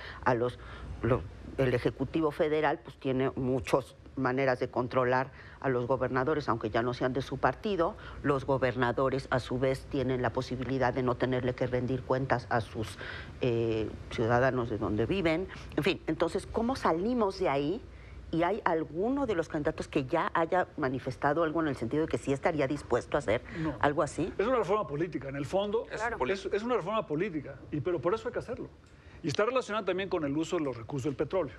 El Ejecutivo Federal pues tiene muchas maneras de controlar a los gobernadores, aunque ya no sean de su partido. Los gobernadores, a su vez, tienen la posibilidad de no tenerle que rendir cuentas a sus ciudadanos de donde viven. En fin, entonces, ¿cómo salimos de ahí? ¿Y hay alguno de los candidatos que ya haya manifestado algo en el sentido de que sí estaría dispuesto a hacer algo así? Es una reforma política, en el fondo es una reforma política, pero por eso hay que hacerlo. Y está relacionado también con el uso de los recursos del petróleo.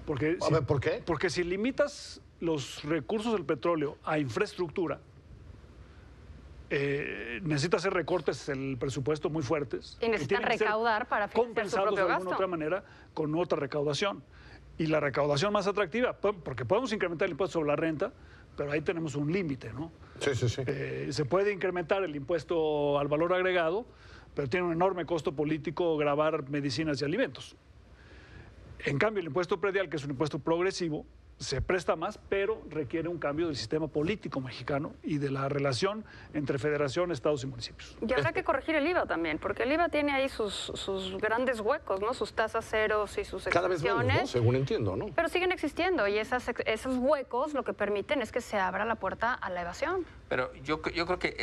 Porque ¿por qué? Porque si limitas los recursos del petróleo a infraestructura, necesita hacer recortes en el presupuesto muy fuertes. Y necesitan recaudar para financiar su propio gasto. Compensados de alguna otra manera con otra recaudación. Y la recaudación más atractiva, porque podemos incrementar el impuesto sobre la renta, pero ahí tenemos un límite, ¿no? Sí. Se puede incrementar el impuesto al valor agregado, pero tiene un enorme costo político gravar medicinas y alimentos. En cambio, el impuesto predial, que es un impuesto progresivo, se presta más, pero requiere un cambio del sistema político mexicano y de la relación entre federación, estados y municipios. Y habrá que corregir el IVA también, porque el IVA tiene ahí sus grandes huecos, ¿no? Sus tasas ceros y sus cada vez menos, ¿no? Según entiendo, ¿no? Pero siguen existiendo y esos huecos lo que permiten es que se abra la puerta a la evasión. Pero yo creo que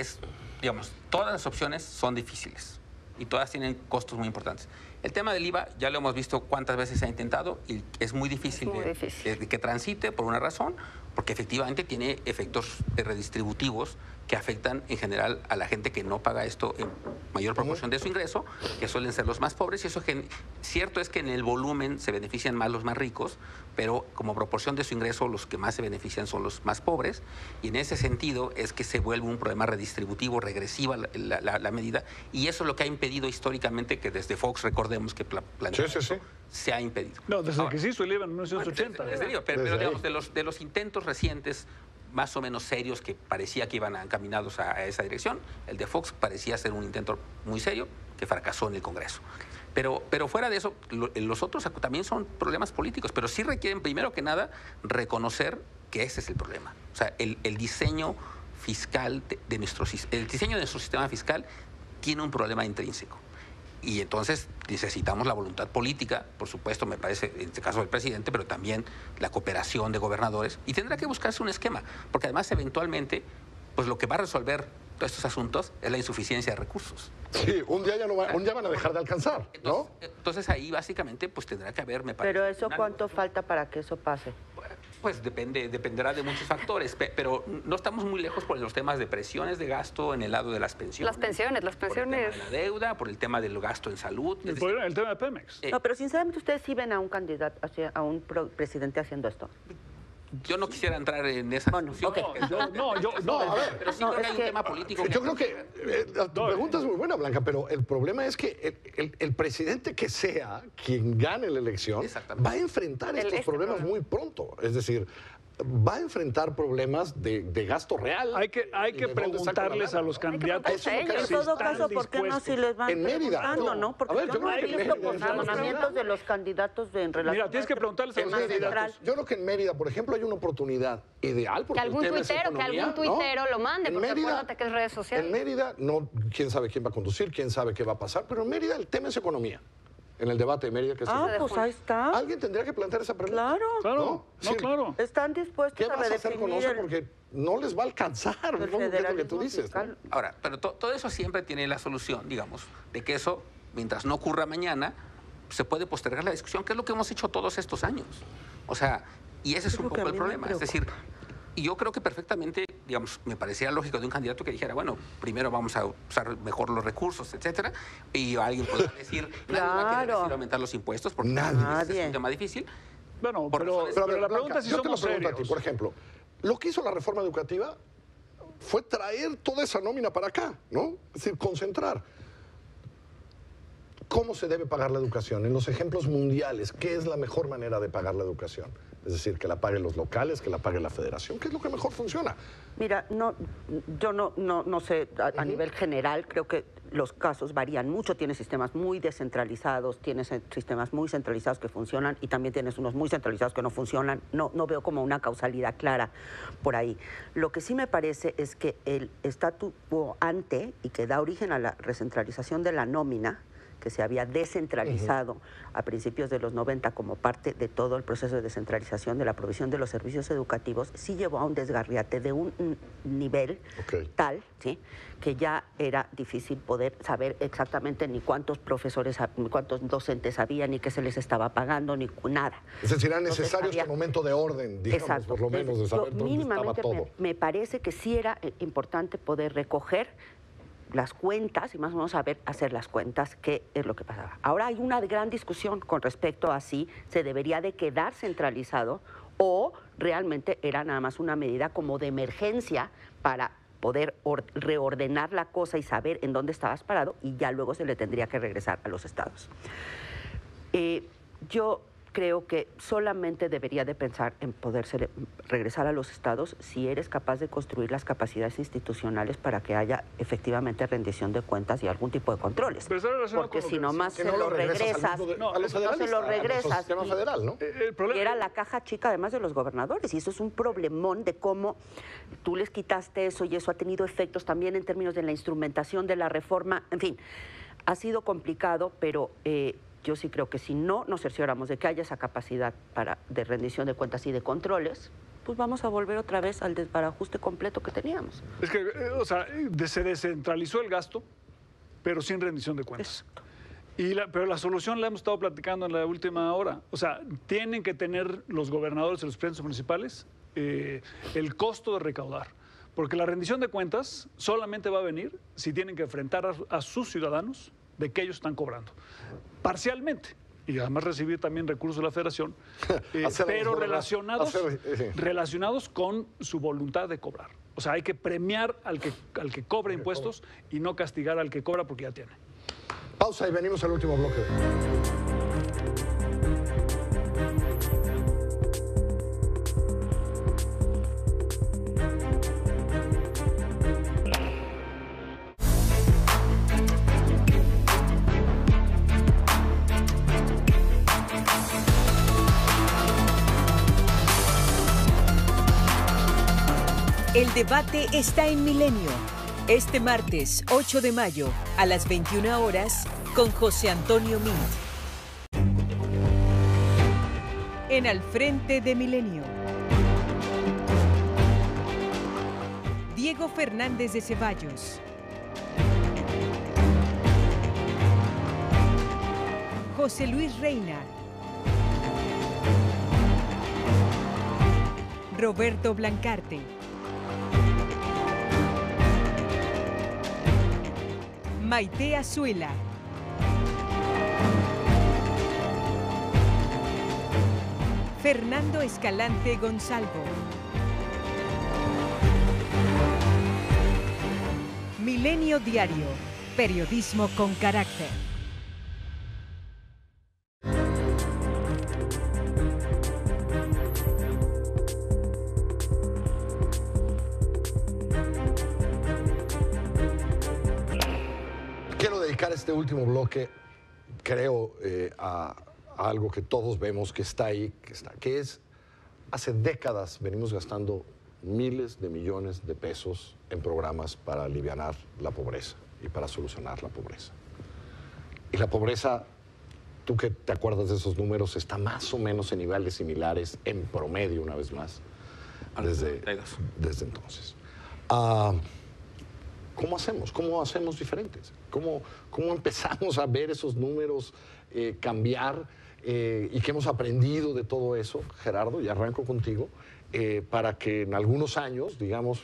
todas las opciones son difíciles y todas tienen costos muy importantes. El tema del IVA ya lo hemos visto cuántas veces se ha intentado y es muy difícil, de que transite por una razón porque efectivamente tiene efectos redistributivos que afectan en general a la gente que no paga esto en mayor proporción de su ingreso, que suelen ser los más pobres, y eso cierto es que en el volumen se benefician más los más ricos, pero como proporción de su ingreso los que más se benefician son los más pobres, y en ese sentido es que se vuelve un problema redistributivo, regresiva la medida, y eso es lo que ha impedido históricamente que desde Fox, recordemos que planteó se ha impedido. No, desde que se hizo el IVA en 1980. Pero digamos, de los intentos recientes más o menos serios que parecía que iban encaminados a esa dirección, el de Fox parecía ser un intento muy serio que fracasó en el Congreso. Pero fuera de eso, los otros también son problemas políticos, pero sí requieren primero que nada reconocer que ese es el problema. O sea, el diseño fiscal el diseño de nuestro sistema fiscal tiene un problema intrínseco. Y entonces necesitamos la voluntad política, por supuesto, me parece, en este caso del presidente, pero también la cooperación de gobernadores. Y tendrá que buscarse un esquema, porque además eventualmente, pues lo que va a resolver todos estos asuntos es la insuficiencia de recursos. Sí, un día van a dejar de alcanzar, ¿no? Entonces ahí básicamente pues tendrá que haber, me parece. Pero eso, ¿cuánto falta para que eso pase? Pues dependerá de muchos factores, pero no estamos muy lejos por los temas de presiones de gasto en el lado de las pensiones. Las pensiones. Por el tema de la deuda, por el tema del gasto en salud. El tema de Pemex. No, pero sinceramente ustedes sí ven a un candidato, a un presidente haciendo esto. Yo no quisiera entrar en esa discusión. Okay. A ver. Pero sí creo que hay un tema político. Yo creo que tu pregunta es muy buena, Blanca, pero el problema es que el presidente que sea quien gane la elección va a enfrentar estos problemas muy pronto. Es decir, va a enfrentar problemas de gasto real. Hay que preguntarles a los candidatos. En todo caso, ¿por qué no si les van preguntando, no? Porque yo no he visto posicionamientos de los candidatos en relación. Mira, tienes que preguntarles a los candidatos. Yo creo que en Mérida, por ejemplo, hay una oportunidad ideal. Porque que algún tuitero lo mande, porque acuérdate que es redes sociales. En Mérida, quién sabe quién va a conducir, quién sabe qué va a pasar, pero en Mérida el tema es economía. En el debate de Mérida que pues ahí está. Alguien tendría que plantear esa pregunta. Claro. Claro. Están dispuestos ¿Qué vas a hacer con eso? Porque no les va a alcanzar, ¿no? Es lo que tú dices, ¿no? Ahora, pero todo eso siempre tiene la solución, digamos, de que eso, mientras no ocurra mañana, se puede postergar la discusión, que es lo que hemos hecho todos estos años. O sea, y ese es un poco el problema. Es decir, y yo creo que perfectamente, digamos, me parecía lógico de un candidato que dijera, bueno, primero vamos a usar mejor los recursos, etcétera, y alguien podrá decir, nadie va a querer decir aumentar los impuestos, porque es un tema difícil. Bueno, pero la pregunta es si somos serios. Por ejemplo, lo que hizo la reforma educativa fue traer toda esa nómina para acá, ¿no? Es decir, concentrar. ¿Cómo se debe pagar la educación? En los ejemplos mundiales, ¿qué es la mejor manera de pagar la educación? Es decir, que la paguen los locales, que la pague la federación. ¿Qué es lo que mejor funciona? Mira, yo no sé, a nivel general, creo que los casos varían mucho. Tienes sistemas muy descentralizados, tienes sistemas muy centralizados que funcionan y también tienes unos muy centralizados que no funcionan. No veo como una causalidad clara por ahí. Lo que sí me parece es que el statu quo ante y que da origen a la recentralización de la nómina, que se había descentralizado a principios de los 90 como parte de todo el proceso de descentralización de la provisión de los servicios educativos, sí llevó a un desgarriate de un nivel tal, ¿sí?, que ya era difícil poder saber exactamente ni cuántos profesores, ni cuántos docentes había, ni qué se les estaba pagando, ni nada. Es decir, era necesario este momento de orden, digamos, por lo menos, de saber dónde estaba todo. Me parece que sí era importante poder recoger las cuentas y más o menos saber hacer las cuentas, qué es lo que pasaba. Ahora hay una gran discusión con respecto a si se debería de quedar centralizado o realmente era nada más una medida como de emergencia para poder reordenar la cosa y saber en dónde estabas parado y ya luego se le tendría que regresar a los estados. Yo creo que solamente debería de pensar en poderse regresar a los estados si eres capaz de construir las capacidades institucionales para que haya efectivamente rendición de cuentas y algún tipo de controles. Porque si nomás se lo regresas, y era la caja chica además de los gobernadores, y eso es un problemón de cómo tú les quitaste eso y eso ha tenido efectos también en términos de la instrumentación de la reforma. En fin, ha sido complicado, pero yo sí creo que si no nos cercioramos de que haya esa capacidad de rendición de cuentas y de controles, pues vamos a volver otra vez al desbarajuste completo que teníamos. Es que, o sea, se descentralizó el gasto, pero sin rendición de cuentas. Pero la solución la hemos estado platicando en la última hora. O sea, tienen que tener los gobernadores y los presidentes municipales el costo de recaudar. Porque la rendición de cuentas solamente va a venir si tienen que enfrentar a sus ciudadanos de que ellos están cobrando. Parcialmente. Y además recibir también recursos de la Federación, pero relacionados con su voluntad de cobrar. O sea, hay que premiar al que cobra impuestos y no castigar al que cobra porque ya tiene. Pausa y venimos al último bloque. El debate está en Milenio. Este martes 8 de mayo a las 21 horas con José Antonio Meade. En Al Frente de Milenio. Diego Fernández de Ceballos. José Luis Reina. Roberto Blancarte. Maite Azuela. Fernando Escalante Gonzalvo. Milenio Diario. Periodismo con carácter. Quiero dedicar este último bloque, creo, a algo que todos vemos que está ahí, que es, hace décadas venimos gastando miles de millones de pesos en programas para alivianar la pobreza y para solucionar la pobreza. Y la pobreza, tú que te acuerdas de esos números, está más o menos en niveles similares, en promedio, una vez más, desde entonces. ¿Cómo hacemos? ¿Cómo hacemos diferentes? ¿Cómo empezamos a ver esos números cambiar y qué hemos aprendido de todo eso, Gerardo? Y arranco contigo, para que en algunos años, digamos,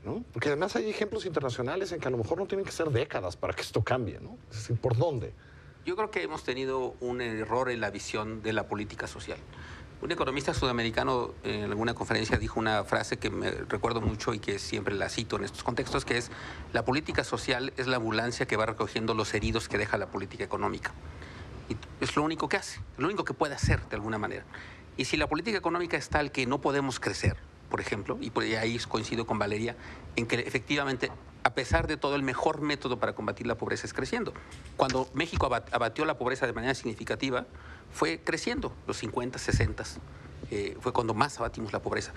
¿no? Porque además hay ejemplos internacionales en que a lo mejor no tienen que ser décadas para que esto cambie, ¿no? Es decir, ¿por dónde? Yo creo que hemos tenido un error en la visión de la política social. Un economista sudamericano en alguna conferencia dijo una frase que me recuerdo mucho y que siempre la cito en estos contextos, que es: la política social es la ambulancia que va recogiendo los heridos que deja la política económica. Y es lo único que hace, lo único que puede hacer de alguna manera. Y si la política económica es tal que no podemos crecer, por ejemplo, y por ahí coincido con Valeria, en que efectivamente, a pesar de todo, el mejor método para combatir la pobreza es creciendo. Cuando México abatió la pobreza de manera significativa, fue creciendo, los 50, 60, fue cuando más abatimos la pobreza.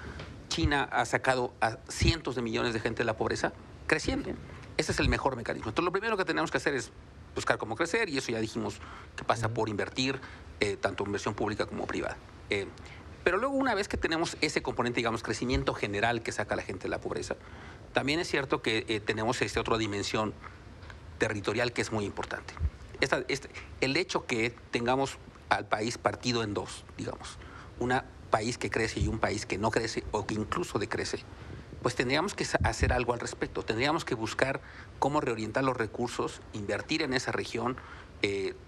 China ha sacado a cientos de millones de gente de la pobreza creciendo. Ese es el mejor mecanismo. Entonces, lo primero que tenemos que hacer es buscar cómo crecer, y eso ya dijimos que pasa por invertir, tanto inversión pública como privada. Pero luego, una vez que tenemos ese componente, digamos, crecimiento general que saca a la gente de la pobreza, también es cierto que tenemos esta otra dimensión territorial que es muy importante. El hecho que tengamos al país partido en dos, digamos, un país que crece y un país que no crece o que incluso decrece, pues tendríamos que hacer algo al respecto. Tendríamos que buscar cómo reorientar los recursos, invertir en esa región,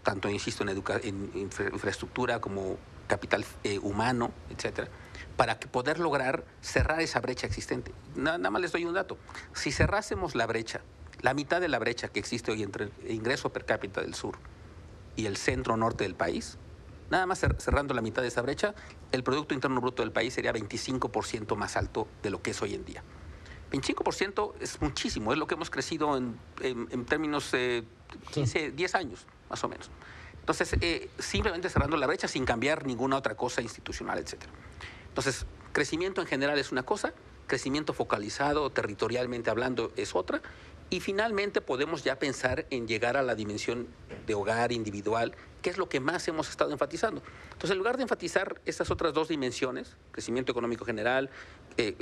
tanto, insisto, en infraestructura como capital humano, etcétera, para poder lograr cerrar esa brecha existente. Nada más les doy un dato. Si cerrásemos la brecha, la mitad de la brecha que existe hoy entre el ingreso per cápita del sur y el centro norte del país, nada más cerrando la mitad de esa brecha, el Producto Interno Bruto del país sería 25% más alto de lo que es hoy en día. 25% es muchísimo, es lo que hemos crecido en términos 10 años, más o menos. Entonces, simplemente cerrando la brecha sin cambiar ninguna otra cosa institucional, etcétera. Entonces, crecimiento en general es una cosa, crecimiento focalizado, territorialmente hablando, es otra. Y finalmente podemos ya pensar en llegar a la dimensión de hogar individual, que es lo que más hemos estado enfatizando. Entonces, en lugar de enfatizar estas otras dos dimensiones, crecimiento económico general,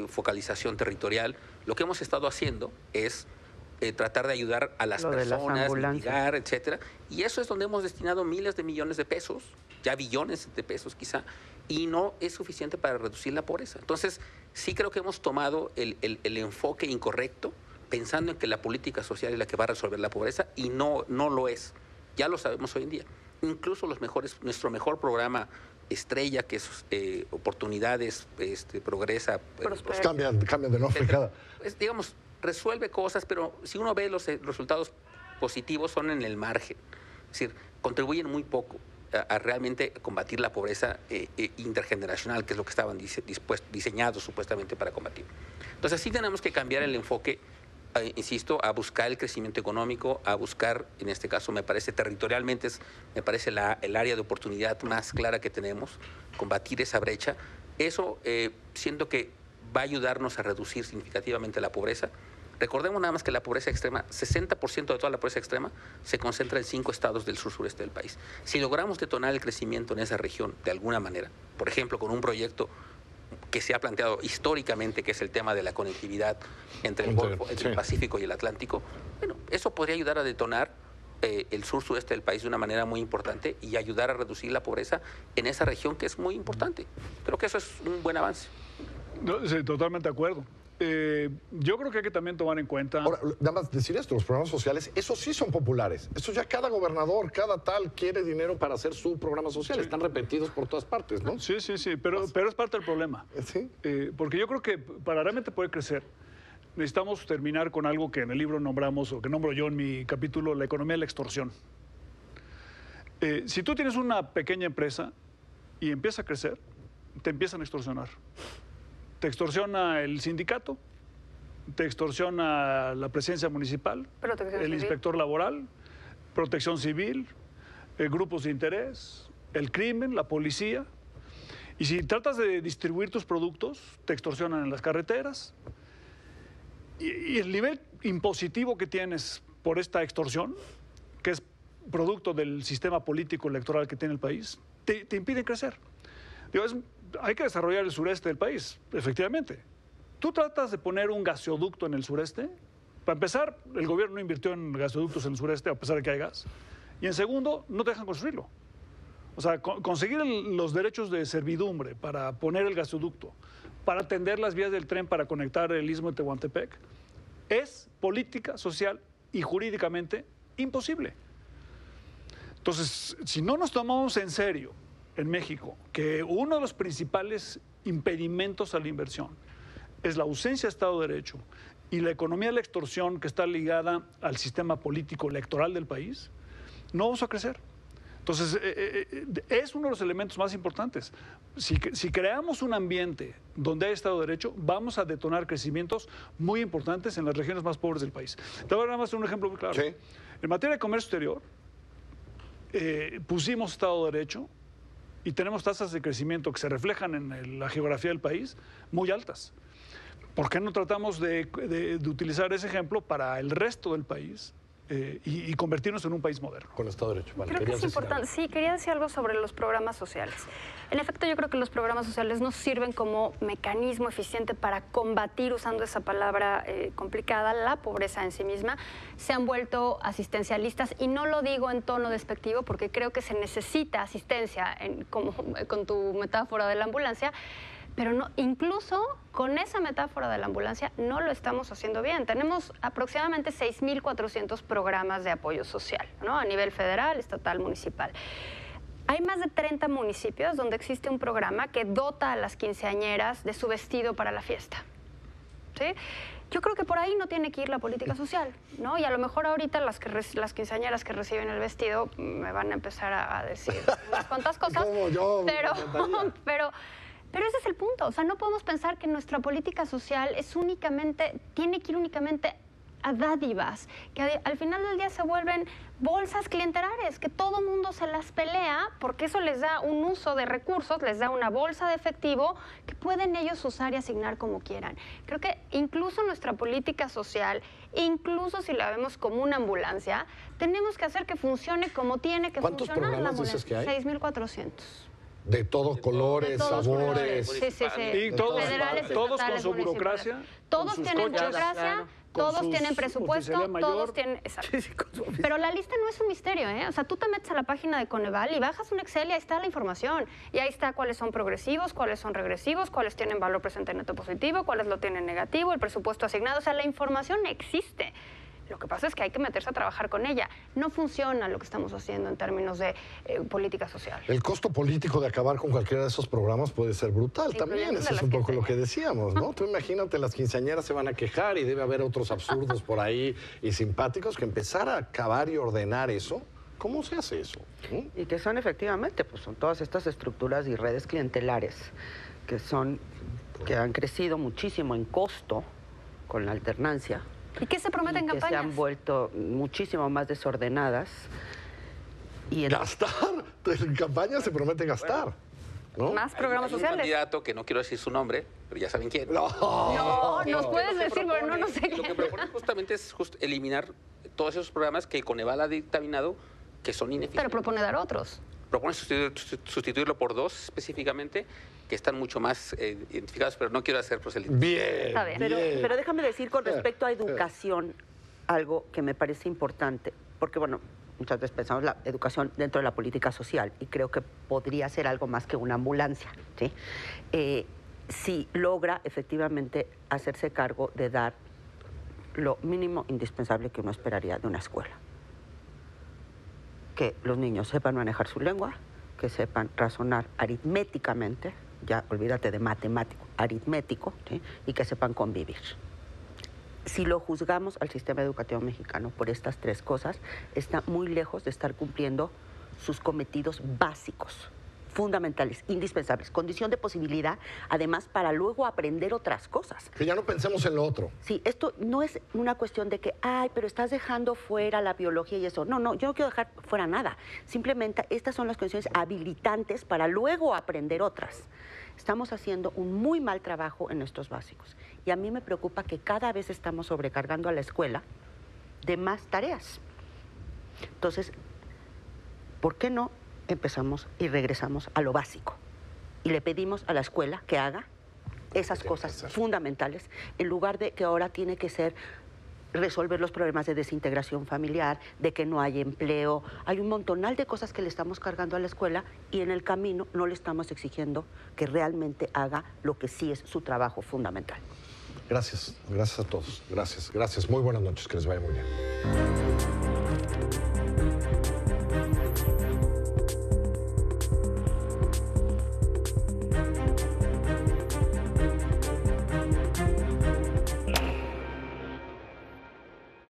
focalización territorial, lo que hemos estado haciendo es tratar de ayudar a las personas, mitigar, etcétera. Y eso es donde hemos destinado miles de millones de pesos, ya billones de pesos quizá, y no es suficiente para reducir la pobreza. Entonces, sí creo que hemos tomado el enfoque incorrecto, pensando en que la política social es la que va a resolver la pobreza, y no lo es. Ya lo sabemos hoy en día. Incluso nuestro mejor programa estrella, que es Oportunidades, Progresa, cambian de nombre cada. Digamos, resuelve cosas, pero si uno ve los resultados positivos son en el margen. Es decir, contribuyen muy poco a realmente combatir la pobreza intergeneracional, que es lo que estaban diseñados supuestamente para combatir. Entonces sí tenemos que cambiar el enfoque, insisto, a buscar el crecimiento económico, a buscar, en este caso me parece territorialmente, me parece el área de oportunidad más clara que tenemos, combatir esa brecha. Eso siento que va a ayudarnos a reducir significativamente la pobreza. Recordemos nada más que la pobreza extrema, 60% de toda la pobreza extrema se concentra en 5 estados del sur-sureste del país. Si logramos detonar el crecimiento en esa región de alguna manera, por ejemplo, con un proyecto que se ha planteado históricamente, que es el tema de la conectividad entre el Golfo, entre el Pacífico y el Atlántico, bueno, eso podría ayudar a detonar el sur-sureste del país de una manera muy importante y ayudar a reducir la pobreza en esa región que es muy importante. Creo que eso es un buen avance. No, sí, totalmente de acuerdo. Yo creo que hay que también tomar en cuenta... Ahora, nada más decir esto, los programas sociales, esos sí son populares. Eso ya cada gobernador, cada tal quiere dinero para hacer su programa social. Sí. Están repetidos por todas partes, ¿no? Sí, pero es parte del problema. ¿Sí? Porque yo creo que para realmente poder crecer, necesitamos terminar con algo que en el libro nombramos, o que nombro yo en mi capítulo, la economía de la extorsión. Si tú tienes una pequeña empresa y empieza a crecer, te empiezan a extorsionar. Te extorsiona el sindicato, te extorsiona la presidencia municipal, el inspector laboral, protección civil, grupos de interés, el crimen, la policía. Y si tratas de distribuir tus productos, te extorsionan en las carreteras. Y el nivel impositivo que tienes por esta extorsión, que es producto del sistema político electoral que tiene el país, te impide crecer. Digo, hay que desarrollar el sureste del país, efectivamente. Tú tratas de poner un gasoducto en el sureste. Para empezar, el gobierno no invirtió en gasoductos en el sureste, a pesar de que hay gas. Y en segundo, no te dejan construirlo. O sea, conseguir los derechos de servidumbre para poner el gasoducto, para atender las vías del tren para conectar el istmo de Tehuantepec, es política, social y jurídicamente imposible. Entonces, si no nos tomamos en serio en México que uno de los principales impedimentos a la inversión es la ausencia de Estado de Derecho y la economía de la extorsión que está ligada al sistema político electoral del país, no vamos a crecer. Entonces, es uno de los elementos más importantes. Si creamos un ambiente donde hay Estado de Derecho, vamos a detonar crecimientos muy importantes en las regiones más pobres del país. Te voy a dar nada más un ejemplo muy claro. Sí. En materia de comercio exterior, pusimos Estado de Derecho y tenemos tasas de crecimiento que se reflejan en la geografía del país muy altas. ¿Por qué no tratamos de utilizar ese ejemplo para el resto del país y convertirnos en un país moderno? Con Estado de Derecho. Vale, creo que es importante. Sí, quería decir algo sobre los programas sociales. En efecto, yo creo que los programas sociales nos sirven como mecanismo eficiente para combatir, usando esa palabra complicada, la pobreza en sí misma. Se han vuelto asistencialistas, y no lo digo en tono despectivo, porque creo que se necesita asistencia, con tu metáfora de la ambulancia. Pero no, incluso con esa metáfora de la ambulancia no lo estamos haciendo bien. Tenemos aproximadamente 6.400 programas de apoyo social, ¿no? A nivel federal, estatal, municipal. Hay más de 30 municipios donde existe un programa que dota a las quinceañeras de su vestido para la fiesta, ¿sí? Yo creo que por ahí no tiene que ir la política social, ¿no? Y a lo mejor ahorita las quinceañeras que reciben el vestido me van a empezar a decir unas cuantas cosas, como yo, pero ese es el punto. O sea, no podemos pensar que nuestra política social tiene que ir únicamente a dádivas, que al final del día se vuelven bolsas clientelares, que todo mundo se las pelea, porque eso les da un uso de recursos, les da una bolsa de efectivo que pueden ellos usar y asignar como quieran. Creo que incluso nuestra política social, incluso si la vemos como una ambulancia, tenemos que hacer que funcione como tiene que funcionar. ¿Cuántos programas dices que hay? 6.400. De todos colores, sabores. Sí. Y todos con su burocracia. Todos tienen burocracia, todos sus tienen presupuesto, oficialía mayor. todos tienen... Exacto. Pero la lista no es un misterio, ¿eh? O sea, tú te metes a la página de Coneval y bajas un Excel y ahí está la información. Y ahí está cuáles son progresivos, cuáles son regresivos, cuáles tienen valor presente neto positivo, cuáles lo tienen negativo, el presupuesto asignado. O sea, la información existe. Lo que pasa es que hay que meterse a trabajar con ella. No funciona lo que estamos haciendo en términos de política social. El costo político de acabar con cualquiera de esos programas puede ser brutal también. Eso es un poco lo que decíamos, ¿no? Tú imagínate, las quinceañeras se van a quejar y debe haber otros absurdos por ahí y simpáticos, que empezar a acabar y ordenar eso. ¿Cómo se hace eso? Y que son efectivamente, pues son todas estas estructuras y redes clientelares que han crecido muchísimo en costo con la alternancia. ¿Y qué se promete en campañas? Que se han vuelto muchísimo más desordenadas. Y Gastar. En campaña se promete gastar, ¿no? Más programas Hay un sociales. candidato que no quiero decir su nombre, pero ya saben quién. No, nos puedes decir, pero no sé Lo que qué. propone justamente es eliminar todos esos programas que Coneval ha dictaminado que son ineficientes. Pero propone dar otros. Propone sustituirlo por dos específicamente, que están mucho más identificados, pero no quiero hacer proselitismo. Bien, Está bien. Pero déjame decir con respecto a educación algo que me parece importante, porque bueno, muchas veces pensamos la educación dentro de la política social y creo que podría ser algo más que una ambulancia, ¿sí? Si logra efectivamente hacerse cargo de dar lo mínimo indispensable que uno esperaría de una escuela. Que los niños sepan manejar su lengua, que sepan razonar aritméticamente, ya olvídate de matemático, aritmético, ¿sí? Y que sepan convivir. Si lo juzgamos al sistema educativo mexicano por estas tres cosas, está muy lejos de estar cumpliendo sus cometidos básicos, fundamentales, indispensables, condición de posibilidad, además, para luego aprender otras cosas. Que ya no pensemos en lo otro. Sí, esto no es una cuestión de que, ay, pero estás dejando fuera la biología y eso. No, yo no quiero dejar fuera nada. Simplemente estas son las condiciones habilitantes para luego aprender otras. Estamos haciendo un muy mal trabajo en estos básicos. Y a mí me preocupa que cada vez estamos sobrecargando a la escuela de más tareas. Entonces, ¿por qué no empezamos y regresamos a lo básico? Y le pedimos a la escuela que haga esas cosas fundamentales, en lugar de que ahora tiene que ser resolver los problemas de desintegración familiar, de que no hay empleo. Hay un montonal de cosas que le estamos cargando a la escuela y en el camino no le estamos exigiendo que realmente haga lo que sí es su trabajo fundamental. Gracias a todos. Gracias. Muy buenas noches, que les vaya muy bien.